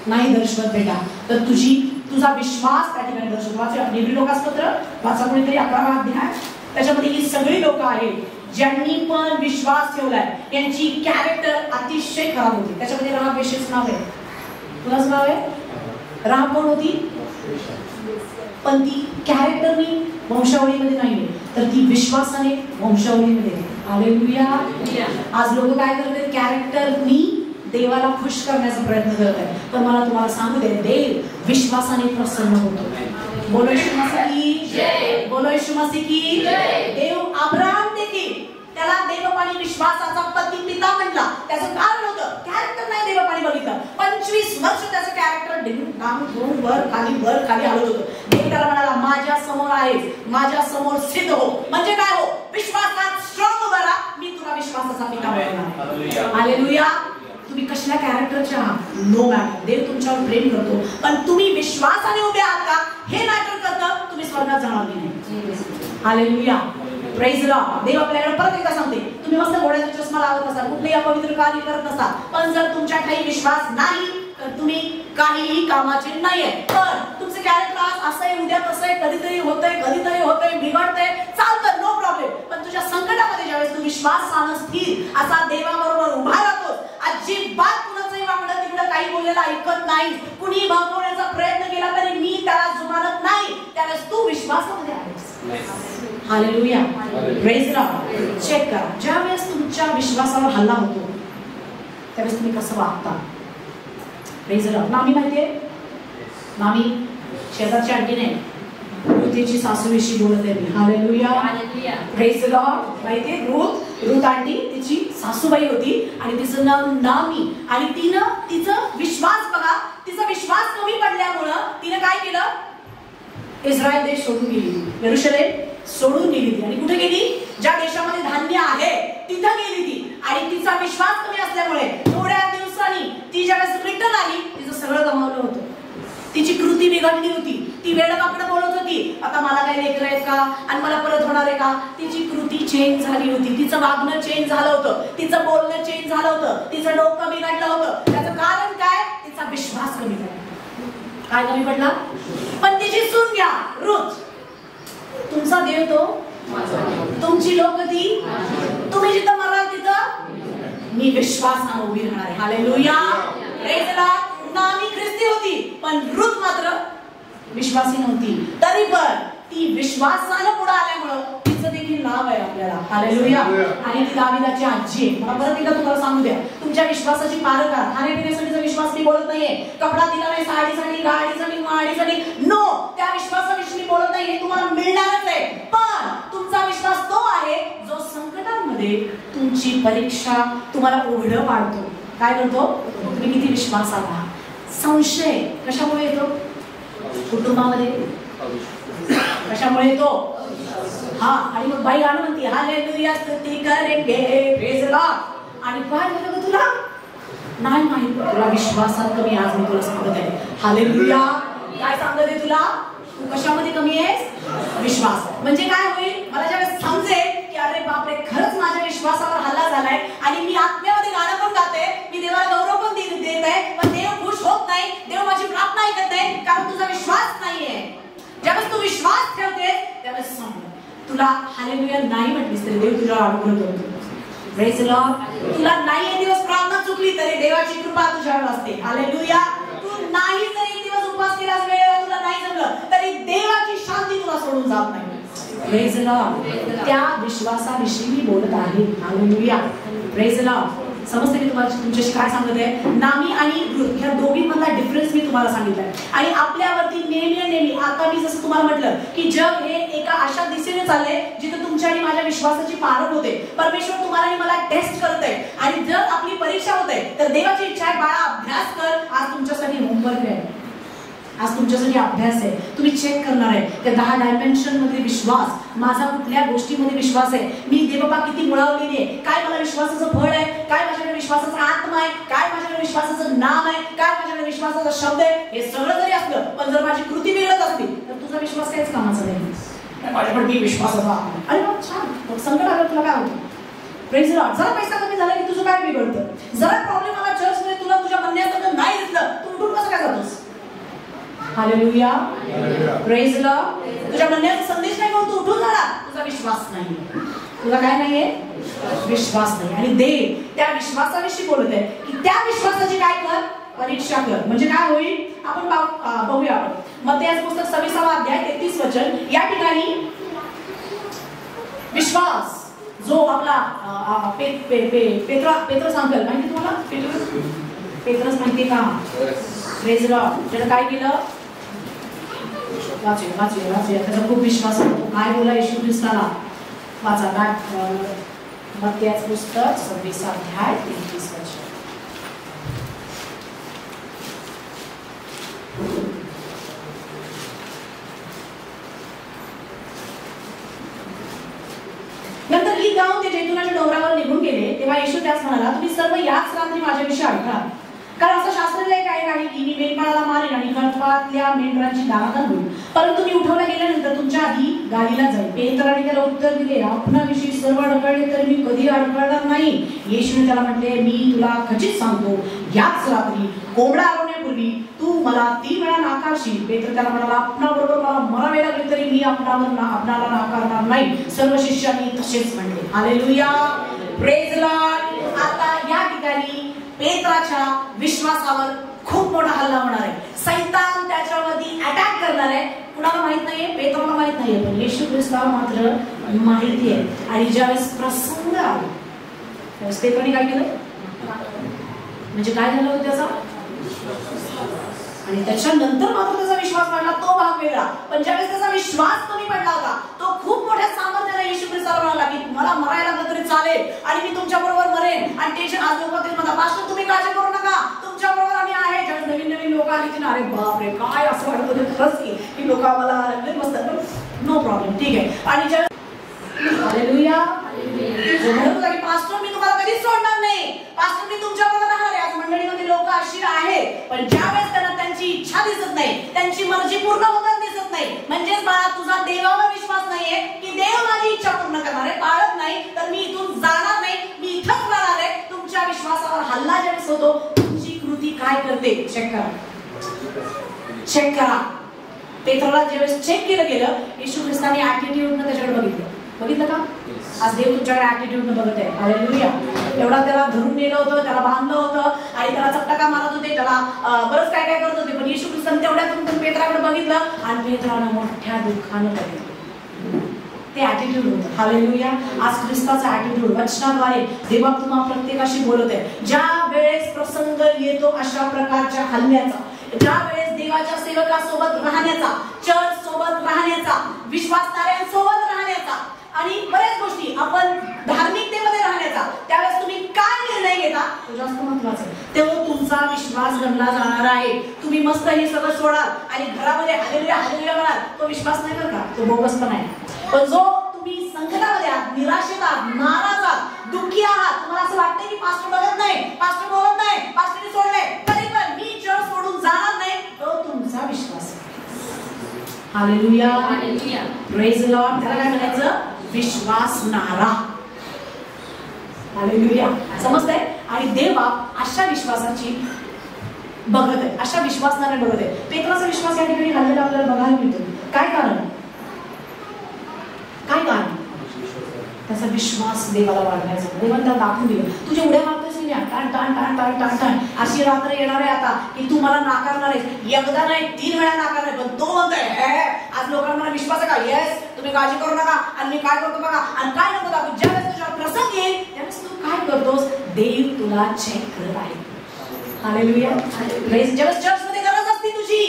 नाही दर्शवत बेटा, तर तुझा विश्वास त्या ठिकाणी दर्शवतो. वाचा इब्री लोकांस्तोत्र, वाचा कोणीतरी 11 अध्याय. त्याच्यामध्ये ही सगळी लोक आहेत ज्यांनी पण विश्वास ठेवलाय, यांची कॅरेक्टर अतिशय खराब होती. त्याच्यामध्ये राहाब वेश्येचं नाव आहे. कुणाचं नाव आहे? राहाब कोण होती? पण ती कॅरेक्टरनी वंशावळीमध्ये नाहीये, तर ती विश्वासाने वंशावळीमध्ये. हालेलुया. आज लोक काय करतात? कॅरेक्टरनी देवाला खुश करण्याचा प्रयत्न करत आहे, पण मला तुम्हाला सांगू दे, देव विश्वासाने प्रसन्न होतो. बोलो येशू मसीह की जय. बोलो येशू मसीह की जय. देव अब्राहम देखील त्याला देवपाणी विश्वासाचा पती पिता म्हटला. त्याचं कारण होतं कॅरेक्टर नाही देवपाणी बघितलं. 25 वर्ष त्याचं कॅरेक्टर वर खाली हलत होतं. देव त्याला म्हणाला, माझ्या समोर आहेस, माझ्या समोर सिद्ध हो. म्हणजे काय हो? विश्वासात स्ट्रॉंग उभा राहा, मी तुला विश्वासाचा पिता बनवणार. हालेलुया. तुम्ही कसल्या कॅरेक्टरचे आहात नो मॅटर, देव तुमच्यावर प्रेम करतो, पण तुम्ही विश्वासाने उभे आहात का हे मॅटर करतं. तुम्ही स्वर्गात जाणार की नाही. हालेलुया. Praise the Lord. देव आपल्याला परत एकदा सांगते, तुम्ही मस्त घोड्याचा चष्मा लावत असाल, कुठलेही अपवित्र कार्य करत नसाल, पण जर तुमच्या काही विश्वास नाही तर तुम्ही काहीही कामाचे नाहीये. पण तुमचं कॅरेक्टर आज असं आहे, उद्या तसं आहे, कधीतरी होतंय, बिघडतंय, चालतं, नो प्रॉब्लेम. पण तुझ्या संकटामध्ये ज्यावेळेस तू विश्वासानं स्थिर असा देवाबरोबर उभा राहतोस, अजिबात कुणाचंही वाकडं तिकडं काही बोललेलं ऐकत नाही, कुणी भडकवण्याचा प्रयत्न केला तरी मी त्याला जुमानत नाही, त्यावेळेस तू विश्वासामध्ये आहेस. Hallelujah. Praise the Lord. Check करा, ज्यावेळेस तुमच्या विश्वासावर हल्ला होतो त्यावेळेस तुम्ही कसं वागता. Praise the Lord. मामी माहितीये, मामी शेजारची आंटी नाही, रुथची सासूविषयी बोलत आहे मी. हालेलुया. Praise the Lord. माहितीये रूथ आंटी तिची सासूबाई होती आणि तिचं नाव नामी, आणि तिचं विश्वास बघा, तिचा विश्वास कमी पडल्यामुळं तिने काय केलं, इस्रायल देश सोडून गेली, यरूशलेम सोडून गेली ती. आणि कुठे गेली, ज्या देशामध्ये धान्य आहे तिथं गेली ती. आणि तिचा विश्वास कमी असल्यामुळे थोड्या दिवसांनी ती ज्यावेळेस रिटर्न आली, तिचं सगळं गमावलं होतं. तिची कृती बिघडली होती, ती वेडवाकडं बोलत होती, आता मला काही लेकरं आहेत का आणि मला परत होणार आहे का. तिची कृती चेंज झाली होती, तिचं वागणं चेंज झालं होतं, तिचं बोलणं चेंज झालं होतं, तिचं डोकं बिघडलं होतं. त्याचं कारण काय, तिचा विश्वास कमी झाला. काय कमी पडला, पण तिची सून घ्या रूथ, तुमचा देव तो, तुमची लोक ती, तुम्ही जिथं मराल तिथं मी विश्वासाने उभी राहणार आहे. Hallelujah, praise the Lord. नामी ख्रिस्ती होती पण रूथ मात्र विश्वासी नव्हती, तरी पण ती विश्वासाने पुढे आल्यामुळं तिचं देखील नाव आहे आपल्याला. हालेलुया. आणि ती दाविदाची आजी आहे. मला परत एकदा तुम्हाला सांगू द्या, तुमच्या विश्वासाची पारखा खाण्यापिण्यासाठीचा विश्वास मी बोलत नाहीये, कपडा दिला नाही साडीसाठी गाडीसाठी माडीसाठी, नो, त्या विश्वासाविषयी मी बोलत नाही, हे तुम्हाला मिळणारच आहे. पण तुमचा विश्वास तो आहे जो संकटांमध्ये तुमची परीक्षा तुम्हाला उघडं पाडतो. काय करतो, तुम्ही किती विश्वासात आहात. संशय कशामुळे येतो, कुटुंबामध्ये कशामुळे येतो, हा, आणि मग बाई गाणं म्हणते हालेलुया स्तुती करेंगे प्रेज द लॉर्ड. आणि काय झालं ग तुला नाही माहित, तुला विश्वासात कमी. आज मी तुला सांगत आहे हालेलुया, काय सांगत आहे तुला, तू कशामध्ये कमी आहेस, विश्वास. म्हणजे काय होईल, मला ज्यावेळेस समजेल की अरे बापरे खरंच माझ्या विश्वासावर हल्ला झालाय आणि मी आत्म्यामध्ये गाणं पण गाते, मी देवाला गौरव पण देत आहे, पण देव खुश होत नाही, देव माझी प्रार्थना ऐकत नाही, कारण तुझा विश्वास नाहीये. ज्यावेळेस तू विश्वास ठेवते त्यावेळेस सांग, तुला हालेलुया नाही म्हटलीस तरी देव तुला अनुग्रह करतो. Praise the Lord. तुला नाही एक दिवस प्रार्थना चुकली तरी देवाची कृपा तुझ्यावर असते. हालेलुया. तू नाही जरी एक दिवस उपवास केलास, वेळेला तुला नाही जमलं तरी देवाची शांती तुला सोडून जात नाही. Praise the Lord. त्या विश्वासाविषयी मी बोलत आहे. हालेलुया. Praise the Lord. समजते मी तुम्हाला तुमच्याशी काय सांगत आहे. नामी आणि रूथ ह्या दोघींमधला डिफरन्स मी तुम्हाला सांगितलाय. आणि आपल्यावरती नेहमी आता मी जसं तुम्हाला म्हटलं की जग हे एका अशा दिशेने चालले जिथे तुमच्या आणि माझ्या विश्वासाची पारख होते. परमेश्वर तुम्हाला आणि मला टेस्ट करतोय आणि जर आपली परीक्षा होते तर देवाची इच्छा आहे बाळा अभ्यास कर. आज तुमच्यासाठी होमवर्क आहे, आज तुमच्यासाठी अभ्यास आहे. तुम्ही चेक करणार आहे की 10 डायमेन्शन मध्ये विश्वास, माझा कुठल्या गोष्टीमध्ये विश्वास आहे, मी देवबाबा किती मुळावलेली आहे, काय मला विश्वासाचं फळ आहे, काय माझ्याकडे विश्वासाचा आत्मा आहे, काय माझ्याकडे विश्वासाचं नाम आहे, काय माझ्याकडे विश्वासाचा शब्द आहे. हे सगळं जरी असलं पण जर माझी कृती बिघडत असती तर तुझा विश्वास काहीच कामाचा नाही. माझ्याकडे मी विश्वासाचा, अरे मग छान, मग संकट आलं तुला काय होतं. Praise the Lord. जरा पैसा कमी झाला की तुझं काय बिघडतं, जरा प्रॉब्लेम आला चर्चमध्ये तुला तुझ्या म्हणण्याचं नाही दिसलं, तू उठून कसं काय जातोस. हालेलुया. Praise the Lord. तुझ्या म्हणण्याचा संदेश नाही म्हणून तू उठून झाला, तुझा विश्वास नाही, तुझा काय नाहीये, विश्वास नाही. आणि देव त्या विश्वासाविषयी बोलत आहे की त्या विश्वासाची काय कर, परीक्षा कर. म्हणजे काय होईल आपण बघूया. आपण मत्तेयाचं पुस्तक 26 अध्याय 33 वचन. या ठिकाणी विश्वास जो आपला पेत्र सांगेल, माहिती तुम्हाला पेत्रच माहितीये का. Praise the Lord. त्यानं काय केलं, वाचूया. त्याचा खूप विश्वास होतो. काय बोला येशू ख्रिस्ताला, वाचा काय मत्तेयाचं पुस्तक 26 अध्याय 33 वचन. नंतर ही जाऊन ते जैतुनाच्या डोंगरावर निघून गेले तेव्हा येशू त्यास म्हणाला, तुम्ही सर्व याच रात्री माझ्याविषयी ऐका, कारण असं शास्त्रज्ञ काय नाही की मी मेंढपाळाला मारेन आणि खडपातल्या मेंढरांची दारादार होईल, परंतु मी उठवला गेल्यानंतर तुमच्या आधी गाडीला जाईल. पेत्राने त्याला उत्तर दिले, आपणाविषयी सर्व अडकळले तर मी कधी अडकळणार नाही. येशूने त्याला म्हटले, मी तुला खचित सांगतो, याच रात्री कोंबडा आरवण्यापूर्वी तू मला 3 वेळा नाकारशील. पेत्र त्याला म्हणाला, आपणाबरोबर मला मरावे लागले तरी मी आपणाला नाकारणार नाही. सर्व शिष्यांनी तसेच म्हणले. हालेलुया. Praise the Lord. आता या ठिकाणी पेत्राच्या विश्वासावर खूप मोठा हल्ला होणार आहे. सैतान त्याच्यावरती अटॅक करणार आहे. कुणाला माहित नाहीये, पेत्राला माहित नाहीये, पण येशू ख्रिस्ताला मात्र माहिती आहे. आणि ज्यावेळेस प्रसंग आला त्यावेळेस पेत्राने काय केलं, म्हणजे काय झालं होतं त्याचा आणि त्याच्यानंतर मात्र त्याचा विश्वास वाढला, तो भाग वेगळा. पण ज्यावेळेस त्याचा विश्वास कमी पडला होता, तो खूप मोठ्या सामर्थ्याने येशू ख्रिस्ताला म्हणाला की मला मरायला लागलं तरी चालेल आणि मी तुमच्या बरोबर मरेन. आणि टेन्शन आज लोक तेच म्हणतात, पास्टर तुम्ही काळजी करू नका, तुमच्या बरोबर आम्ही आहे. ज्यावेळेस नवीन नवीन लोक आली की अरे बापरे काय असं वाटत होतं खरंच की लोक आम्हाला मस्त नो प्रॉब्लेम ठीक आहे. आणि ज्यावेळेस हालेलुया म्हणत होता की पास्टर मी तुम्हाला कधीच सोडणार नाही, पास्टर मी तुमच्या बरोबर राहणार आहे. आज मंडळीमध्ये लोक अशी आहेत, पण ज्यावेळेस त्यांना त्यांची इच्छा दिसत नाही, त्यांची मर्जी पूर्ण होताना दिसत नाही, म्हणजेच बाळा तुझा देवावर विश्वास नाहीये की देव माझी इच्छा पूर्ण करणार आहे, पाळत नाही तर मी इथून जाणार नाही, मी इथंच राहणार आहे. तुमच्या विश्वासावर हल्ला ज्यावेळेस होतो, तुमची कृती काय करते चेक करा, चेक करा. पेत्राला ज्यावेळेस चेक केलं गेलं, येशू ख्रिस्ताने ऍटिट्यूडनं त्याच्याकडे बघितलं का? आज देव तुमच्याकडे ऍटिट्यूडनं बघत आहे. हालेलुया. एवढा त्याला धरून नेलं होतं, त्याला बांधलं होतं आणि त्याला चपटका मारत होते, त्याला बरंच काय काय करत होते, पण येशू ख्रिस्ताने तेवढ्यातून पेत्राकडे बघितलं आणि पेत्रानं मोठ्या दुःखानं बघितलं. ते ऍटिट्यूड होतं. हालेलुया. आज ख्रिस्ताचा ऍटिट्यूड वचनाद्वारे देवा तुम्हा प्रत्येकाशी बोलत आहे. ज्या वेळेस प्रसंग येतो अशा प्रकारच्या हल्ल्याचा, ज्या वेळेस देवाच्या सेवकासोबत राहण्याचा, चर्च सोबत राहण्याचा, विश्वासणाऱ्यांसोबत राहण्याचा आणि बऱ्याच गोष्टी आपण धार्मिकतेमध्ये राहण्याचा, त्यावेळेस तुम्ही काय निर्णय घेता तो जास्त महत्वाचा आहे. तेव्हा तुमचा विश्वास गणला जाणार आहे. तुम्ही मस्त हे सगळं सोडाल आणि घरामध्ये हालेलुया हालेलुया म्हणाल, तो विश्वास नाही बरं का, तो बोगस पण आहे. पण जो तुम्ही संकटामध्ये आहात, निराशेत आहात, नाराज आहात, दुःखी आहात, तुम्हाला असं वाटतंय की पास्टर बघत नाही, पास्टर बोलत नाही, पास्टरने सोडले, तरी पण मी चर्च सोडून जाणार नाही, तो तुमचा विश्वास आहे. Hallelujah hallelujah praise the Lord. त्याला काय म्हणायचं? विश्वासणारा. हालेलुया. समजतंय? आणि देवा अशा विश्वासाची बघत आहे, अशा विश्वासणारे बघत आहे. पेत्राचा विश्वास या ठिकाणी हल्लेला आपल्याला बघायला मिळतो. काय कारण? काय कारण? त्याचा विश्वास देवाला वाढवायचा. देवाने त्याला दाखवून दिलं, तुझ्या उड्या मारतोस की नाही, टाण टाण टाण टाण टाण टाण अशी रात्र येणार आहे आता की तू मला नाकारणार आहेस. एकदा नाही 3 वेळा नाकारणार आहे, पण तो म्हणतोय आज लोकांना मला विश्वास आहे का? येस, तुम्ही काळजी करू नका आणि मी काय करतो बघा आणि काय नको दाखवू. ज्यावेळेस तुझ्या प्रसंग येईल त्यावेळेस तू काय करतोस, देव तुला चेक करत आहे. हालेलुया. ज्यावेळेस चर्चमध्ये गरज असते तुझी,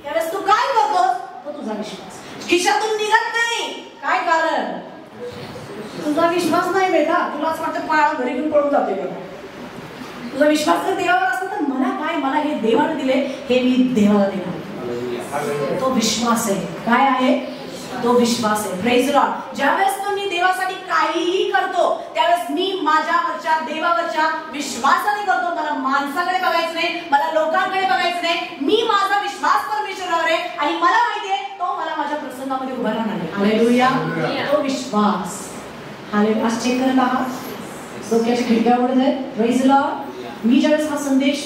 त्यावेळेस तू काय करतोस, तो तुझा विश्वास. खिशातून निघत नाही. काय कारण? तुझा विश्वास नाही बेटा. तुला असं वाटतं पाळा घरी घेऊन पळून जाते बेटा. तुझा विश्वास जर देवावर असता तर मला काय, मला हे देवाने दिले, हे मी देवाला देणार. तो विश्वास आहे. काय आहे? तो विश्वास आहे. Praise the Lord. ज्यावेळेस मी देवासाठी काहीही करतो त्यावेळेस मी माझ्यावरच्या देवावरच्या विश्वासाने करतो. मला माणसाकडे बघायचं नाही, मला लोकांकडे बघायचं नाही. मी माझा विश्वास परमेश्वरावर आहे आणि मला माहिती आहे तो मला माझ्या प्रसंगामध्ये उभा राहणार आहे. हालेलुया. तो विश्वास. हालेलुया. आज चेक करत आहात, डोक्याच्या खिडक्या उघडत आहेत. Praise the Lord. मी ज्यावेळेस हा संदेश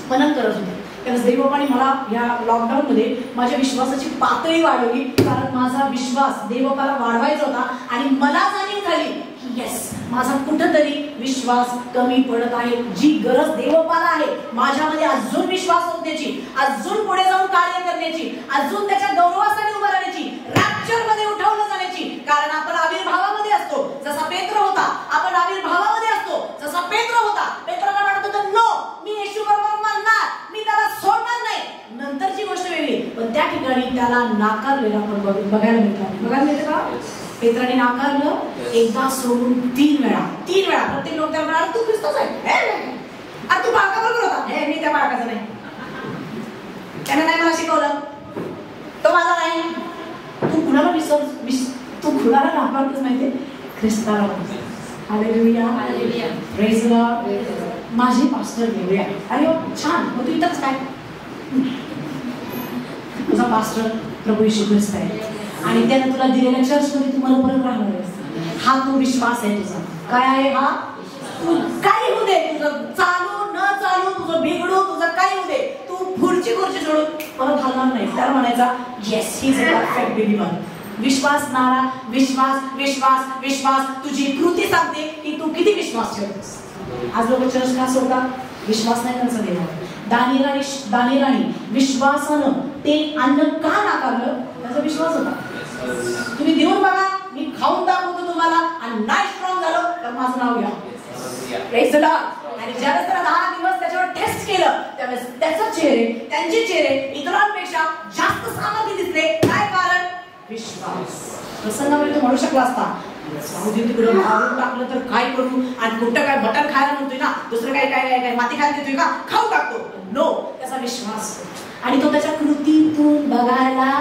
मनन करत होते त्यावेळेस देवबापाने मला या लॉकडाऊनमध्ये माझ्या विश्वासाची पातळी वाढवली. कारण माझा विश्वास देवबापाला वाढवायचा होता आणि मला जाणीव झाली की येस, माझा कुठंतरी विश्वास कमी पडत आहे. जी गरज देवबापाला आहे माझ्यामध्ये अजून विश्वास होण्याची, अजून पुढे जाऊन कार्य करण्याची, अजून त्याच्या गौरवासाठी उभं राहण्याची, रॅप्चरमध्ये उठवलं जाण्याची. कारण आपण आविर्भावामध्ये असतो जसा पेत्र होता, आपण आविर्भावामध्ये असतो जसा पेत्र होता. पेत्राला वाटत होतं नो, मी येशू बरोबर मानणार, मी त्याला सोडणार नाही. नंतरची गोष्ट वेगळी, पण त्या ठिकाणी त्याला नाकारलेलं आपण बघायला मिळतं. बघायला मिळतं का? पेत्राने नाकारलं, एकदा सोडून 3 वेळा. प्रत्येक लोक त्याला म्हणाला तू ख्रिस्तच आहे, अरे तू बाळकाबरोबर होता. मी त्या बाळकाचा नाही, त्याने नाही मला शिकवलं, तो माझा नाही. तू कुणाला तू कुणाला नाकारतोस माहितीये? ख्रिस्ताला. Hallelujah hallelujah praise the Lord. माझे पास्टर वेगळे आहे. अरे छान, मग तू इथंच काय? तुझा पास्टर प्रभू येशू ख्रिस्त आहे आणि त्याने तुला दिलेल्या चर्चमध्ये तू मला परत राहणार आहेस. हा तो विश्वास आहे तुझा. काय आहे हा? तू काही होऊ दे, तुझं चालू न चालू, तुझं बिघडू, तुझं काही होऊ दे, तू पुढची खुर्ची सोडून परत हलणार नाही. त्याला म्हणायचा yes, he is a perfect believer. विश्वासणारा. विश्वास विश्वास विश्वास. तुझी कृती सांगते की तू किती विश्वास ठेवतोस. आज लोक चर्च का सोडतात? विश्वास नाही त्यांचा देवावर. दानिराने विश्वासानं ते अन्न का नाकारलं? त्याचा विश्वास होता. तुम्ही देऊन बघा, मी खाऊन दाखवतो तुम्हाला आणि नाही स्ट्रॉंग झालो तर माझं नाव घ्या. Praise the Lord. आणि ज्यावेळेस त्याला 10 दिवस त्याच्यावर टेस्ट केलं त्यावेळेस त्याचे चेहरे, त्यांचे चेहरे इतरांपेक्षा जास्त सामर्थ्य दिसले. काय कारण? विश्वास. प्रसंगामध्ये तो म्हणू शकला असता, साऊदी तिकडे मारून टाकलं तर काय करू, आणि कुठं काय मटण खायला म्हणतोय ना, दुसरं काय काय काय माती खायला देतोय का, खाऊ टाकतो. नो, त्याचा विश्वास. आणि तो त्याच्या कृतीतून बघायला,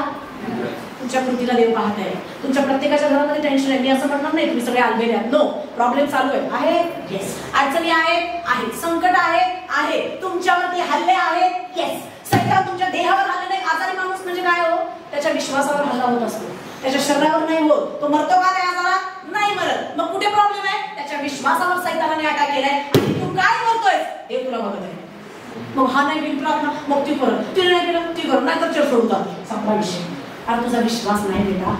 तुमच्या कृतीला देव पाहत आहे. तुमच्या प्रत्येकाच्या घरामध्ये टेन्शन आहे, मी असं म्हणणार नाही तुम्ही सगळे आलबेले आहात. नो, प्रॉब्लेम चालू आहे. येस. अडचणी आहेत, संकट आहे, तुमच्यावरती हल्ले आहेत. येस. सैतान तुमच्या देहावर हल्ले नाही. आजारी माणूस म्हणजे काय हो? त्याच्या विश्वासावर हल्ला होत असतो, त्याच्या शरीरावर नाही होत. तो मरतो का त्या आजारात? नाही मरत. मग कुठे प्रॉब्लेम आहे? त्याच्या विश्वासावर सैतानाने अटॅक केलाय. आणि तू काय करतोय? देव तुला बघत आहे. मग हा नाही केली प्रार्थना, मग ती करत, तिने नाही केलं ती करत, नाही तर चर्च सोडून संपला विषय. अरे तुझा विश्वास नाही बेटा,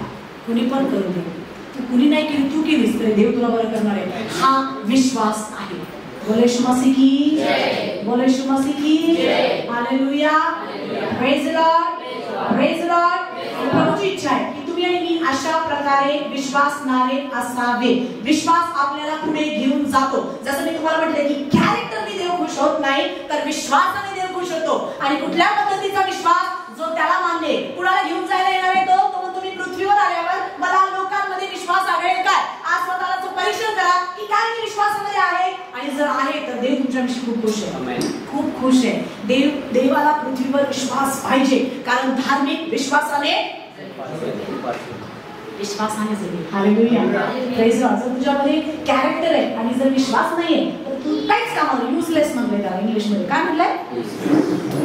कुणी पण करू दे, तू कुणी नाही केली, तू केलीस तरी देव तुला बरं करणार आहे. हा विश्वास आहे. बोले यीशु मसीह की जय, बोले यीशु मसीह की जय. Hallelujah, praise Lord, praise Lord. प्रभूची इच्छा आहे की तुम्ही आणि मी अशा प्रकारे विश्वासणारे असावे. विश्वास आपल्याला पुढे घेऊन जातो. जसं मी तुम्हाला म्हटलं की कॅरेक्टरने देव खुश होत नाही, तर विश्वासाने देव खुश होतो. आणि कुठल्या पद्धतीचा विश्वास? जो त्याला मानले, कुणाला घेऊन जायला येणार आहे तो म्हणतो मी पृथ्वीवर आल्यावर मला लोकांमध्ये विश्वास आढळेल काय? आज स्वतःला परीक्षण करा की काय मी विश्वासामध्ये आहे, आणि जर आहे तर देव तुमच्याविषयी खूप खुश आहे, खूप खुश आहे. देवाला पृथ्वीवर विश्वास पाहिजे, कारण धार्मिक विश्वासाने जगेल. Hallelujah, praise Lord. जर तुझ्यामध्ये कॅरेक्टर आहे आणि जर विश्वास नाहीये तर तू काहीच कामाला युजलेस म्हणलंय त्याला इंग्लिशमध्ये. काय म्हटलंय?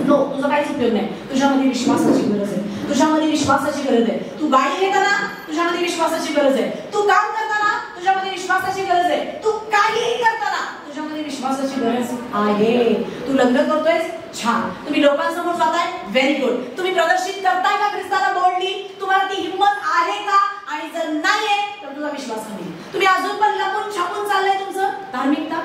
नो, तुझा काहीच उपयोग नाही. तुझ्यामध्ये विश्वासाची गरज आहे, तुझ्यामध्ये विश्वासाची गरज आहे. तू गाडी घेताना तुझ्यामध्ये विश्वासाची गरज आहे, तू काम करताना तुझ्यामध्ये विश्वासाची गरज आहे, तू काहीही करताना तुझ्यामध्ये विश्वासाची गरज आहे. तू लग्न करतोयस, छान. तुम्ही लोकांसमोर जाताय, व्हेरी गुड. तुम्ही प्रदर्शित करताय का ख्रिस्ताला बोलली? तुम्हाला ती हिंमत आहे का? आणि जर नाहीये तर तुझा विश्वास कमी. तुम्ही अजून पण लपून छपून चाललंय तुमचं धार्मिकता,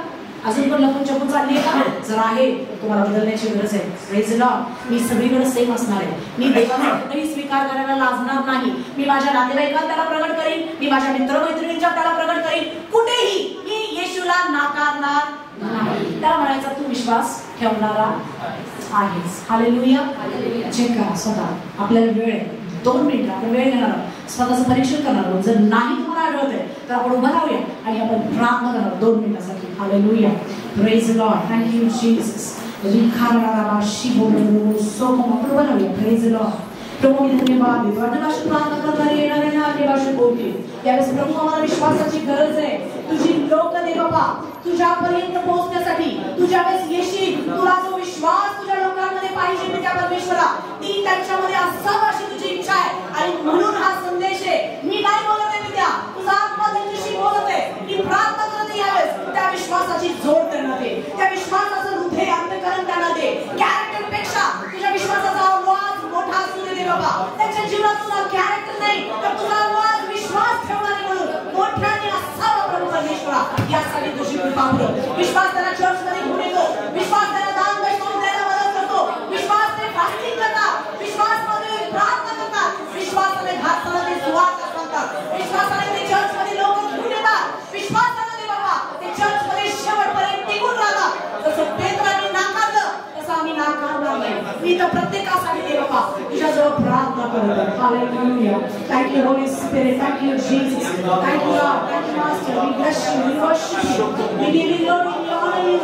अजून पण लपून छपून चालली आहे का? जर आहे तर तुम्हाला बदलण्याची गरज आहे. Praise Lord. मी सगळीकडे सेम असणार आहे. मी देवाचा कुठेही स्वीकार करायला लाजणार नाही. मी माझ्या नातेवाईकात त्याला प्रगट करीन, मी माझ्या मित्रमैत्रिणींच्या त्याला प्रगट करीन. कुठेही मी येशूला नाकारणार नाही. त्याला म्हणायचा तू विश्वास ठेवणारा आहेस. हालेलुया. चेक करा स्वतः. आपल्याला वेळ आहे, 2 मिनिटं आपण वेळ घेणार आहोत, स्वतःचं परीक्षण करणार आहोत. जर नाही तुम्हाला आढळत आहे तर आपण उभं राहूया आणि आपण प्रार्थना करणार 2 मिनिटासाठी. Hallelujah, praise Lord. Thank you Jesus. रिखाराराबा शिबोलो सोमो आपण उभं राहूया. Praise Lord. प्रभू मी धन्यवाद देतो. आदिवासी प्रार्थना करणारे येणाऱ्यांना आदिवासी बोलते त्यावेळेस प्रभू आम्हाला विश्वासाची गरज आहे. तुझी लोक दे बाबा तुझ्यापर्यंत पोहोचण्यासाठी तुझ्या वेळेस येशील. तुला जो विश्वास तुझ्या लोकांमध्ये पाहिजे पित्या परमेश्वरा, ती त्यांच्यामध्ये असावा अशी तुझी इच्छा आहे. आणि म्हणून हा संदेश आहे. मी नाही बोलत आहे पित्या, तुझा आत्मा त्यांच्याशी बोलत आहे. मी प्रार्थना करत यावेळेस त्या विश्वासाची जोड त्यांना दे, त्या विश्वासाचं हृदय अंतःकरण त्यांना दे. कॅरेक्टर पेक्षा तुझ्या विश्वासाचा आवाज मोठा असू दे बाबा. त्यांच्या जीवनात तुझा कॅरेक्टर नाही तर तुझा आवाज विश्वास ठेवणारे म्हणून मोठ्याने असावा प्रभू परमेश्वरा. यासाठी तुझी कृपा कर. विश्वास त्याला चर्चमध्ये घेऊन येतो, विश्वास त्याला दान दशम द्यायला मदत करतो, विश्वास ते फास्टिंग करतात, विश्वासमध्ये प्रार्थना करतात, विश्वासाने घातला ते सुवार्ता सांगतात, विश्वासाने ते चर्चमध्ये लोक घेऊन येतात. विश्वासाने दे बाबा ते चर्चमध्ये शेवटपर्यंत टिकून राहतात. जसं पेत्राने नाकारलं तसं आम्ही नाकारणार नाही. मी तर प्रत्येकासाठी दे बाबा तुझ्याजवळ प्रार्थना करतो. Hallelujah. Thank you Holy Spirit. Thank you Jesus. Thank you Lord. Thank you master. We bless you. We worship you. We give you glory. We honour you.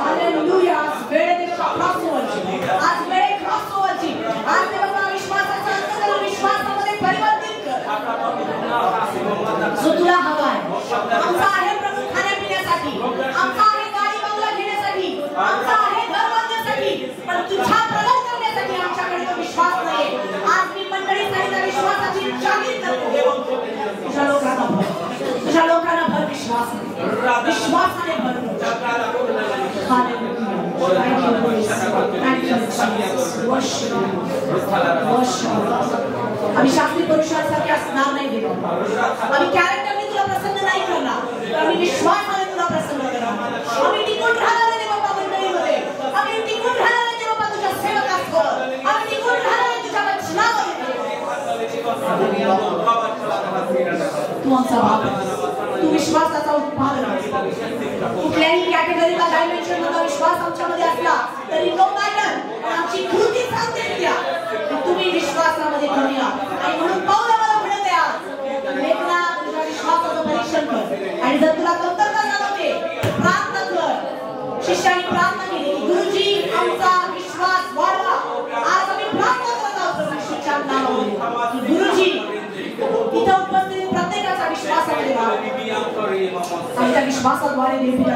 Hallelujah. आज वेळ दे क्रॉसओव्हरची, आज वेळ क्रॉसओव्हरची. आज दे बाबा विश्वासाचा अंतःकरण विश्वासामध्ये परिवर्तित कर. जो तुला हवा आहे. आमचा आहे प्रभू खाण्यापिण्यासाठी, आमचा आहे गाडी बंगला घेण्यासाठी, आमचा आहे घर बांधण्यासाठी, पण तुझ्या प्रगत करण्यासाठी आमच्याकडे तो विश्वास नाही. आज मी मंडळीसाठी विश्वासाची जागीर करतो. तुझ्या लोकांना भर, तुझ्या लोकांना भर विश्वास, विश्वासाने भर. आम्ही शास्त्री पुरुषांसारखे असणार नाही देवा. आम्ही कॅरेक्टरने तुला प्रसन्न नाही करणार, तर आम्ही विश्वासाने तुला प्रसन्न करणार. आम्ही टिकून राहणार नाही बाबा मंडळीमध्ये, आम्ही टिकून राहणार नाही बाबा तुझ्या सेवकांसोबत, आम्ही टिकून राहणार नाही तुझ्या वचनामध्ये. तू आमचा बाप, तू विश्वासाचा उत्पादन. कुठल्याही कॅटेगरीला डायमेन्शन मध्ये नसला तरी नो मॅटर, आमची कृती सांगते त्या तुम्ही विश्वासामध्ये कमी आहात. आणि म्हणून पौल मला म्हणत आहे आज लेखना तुझ्या विश्वासाचं परीक्षण कर. आणि जर तुला कमतरता जाणवते प्रार्थना कर. शिष्याने प्रार्थना केली की गुरुजी आमचा विश्वास वाढवा. आज आम्ही प्रार्थना करत आहोत प्रभू येशूच्या नावामध्ये. गुरुजी इथं उपस्थित प्रत्येकाचा विश्वासामध्ये वाढवा. आमच्या विश्वासाद्वारे निर्मित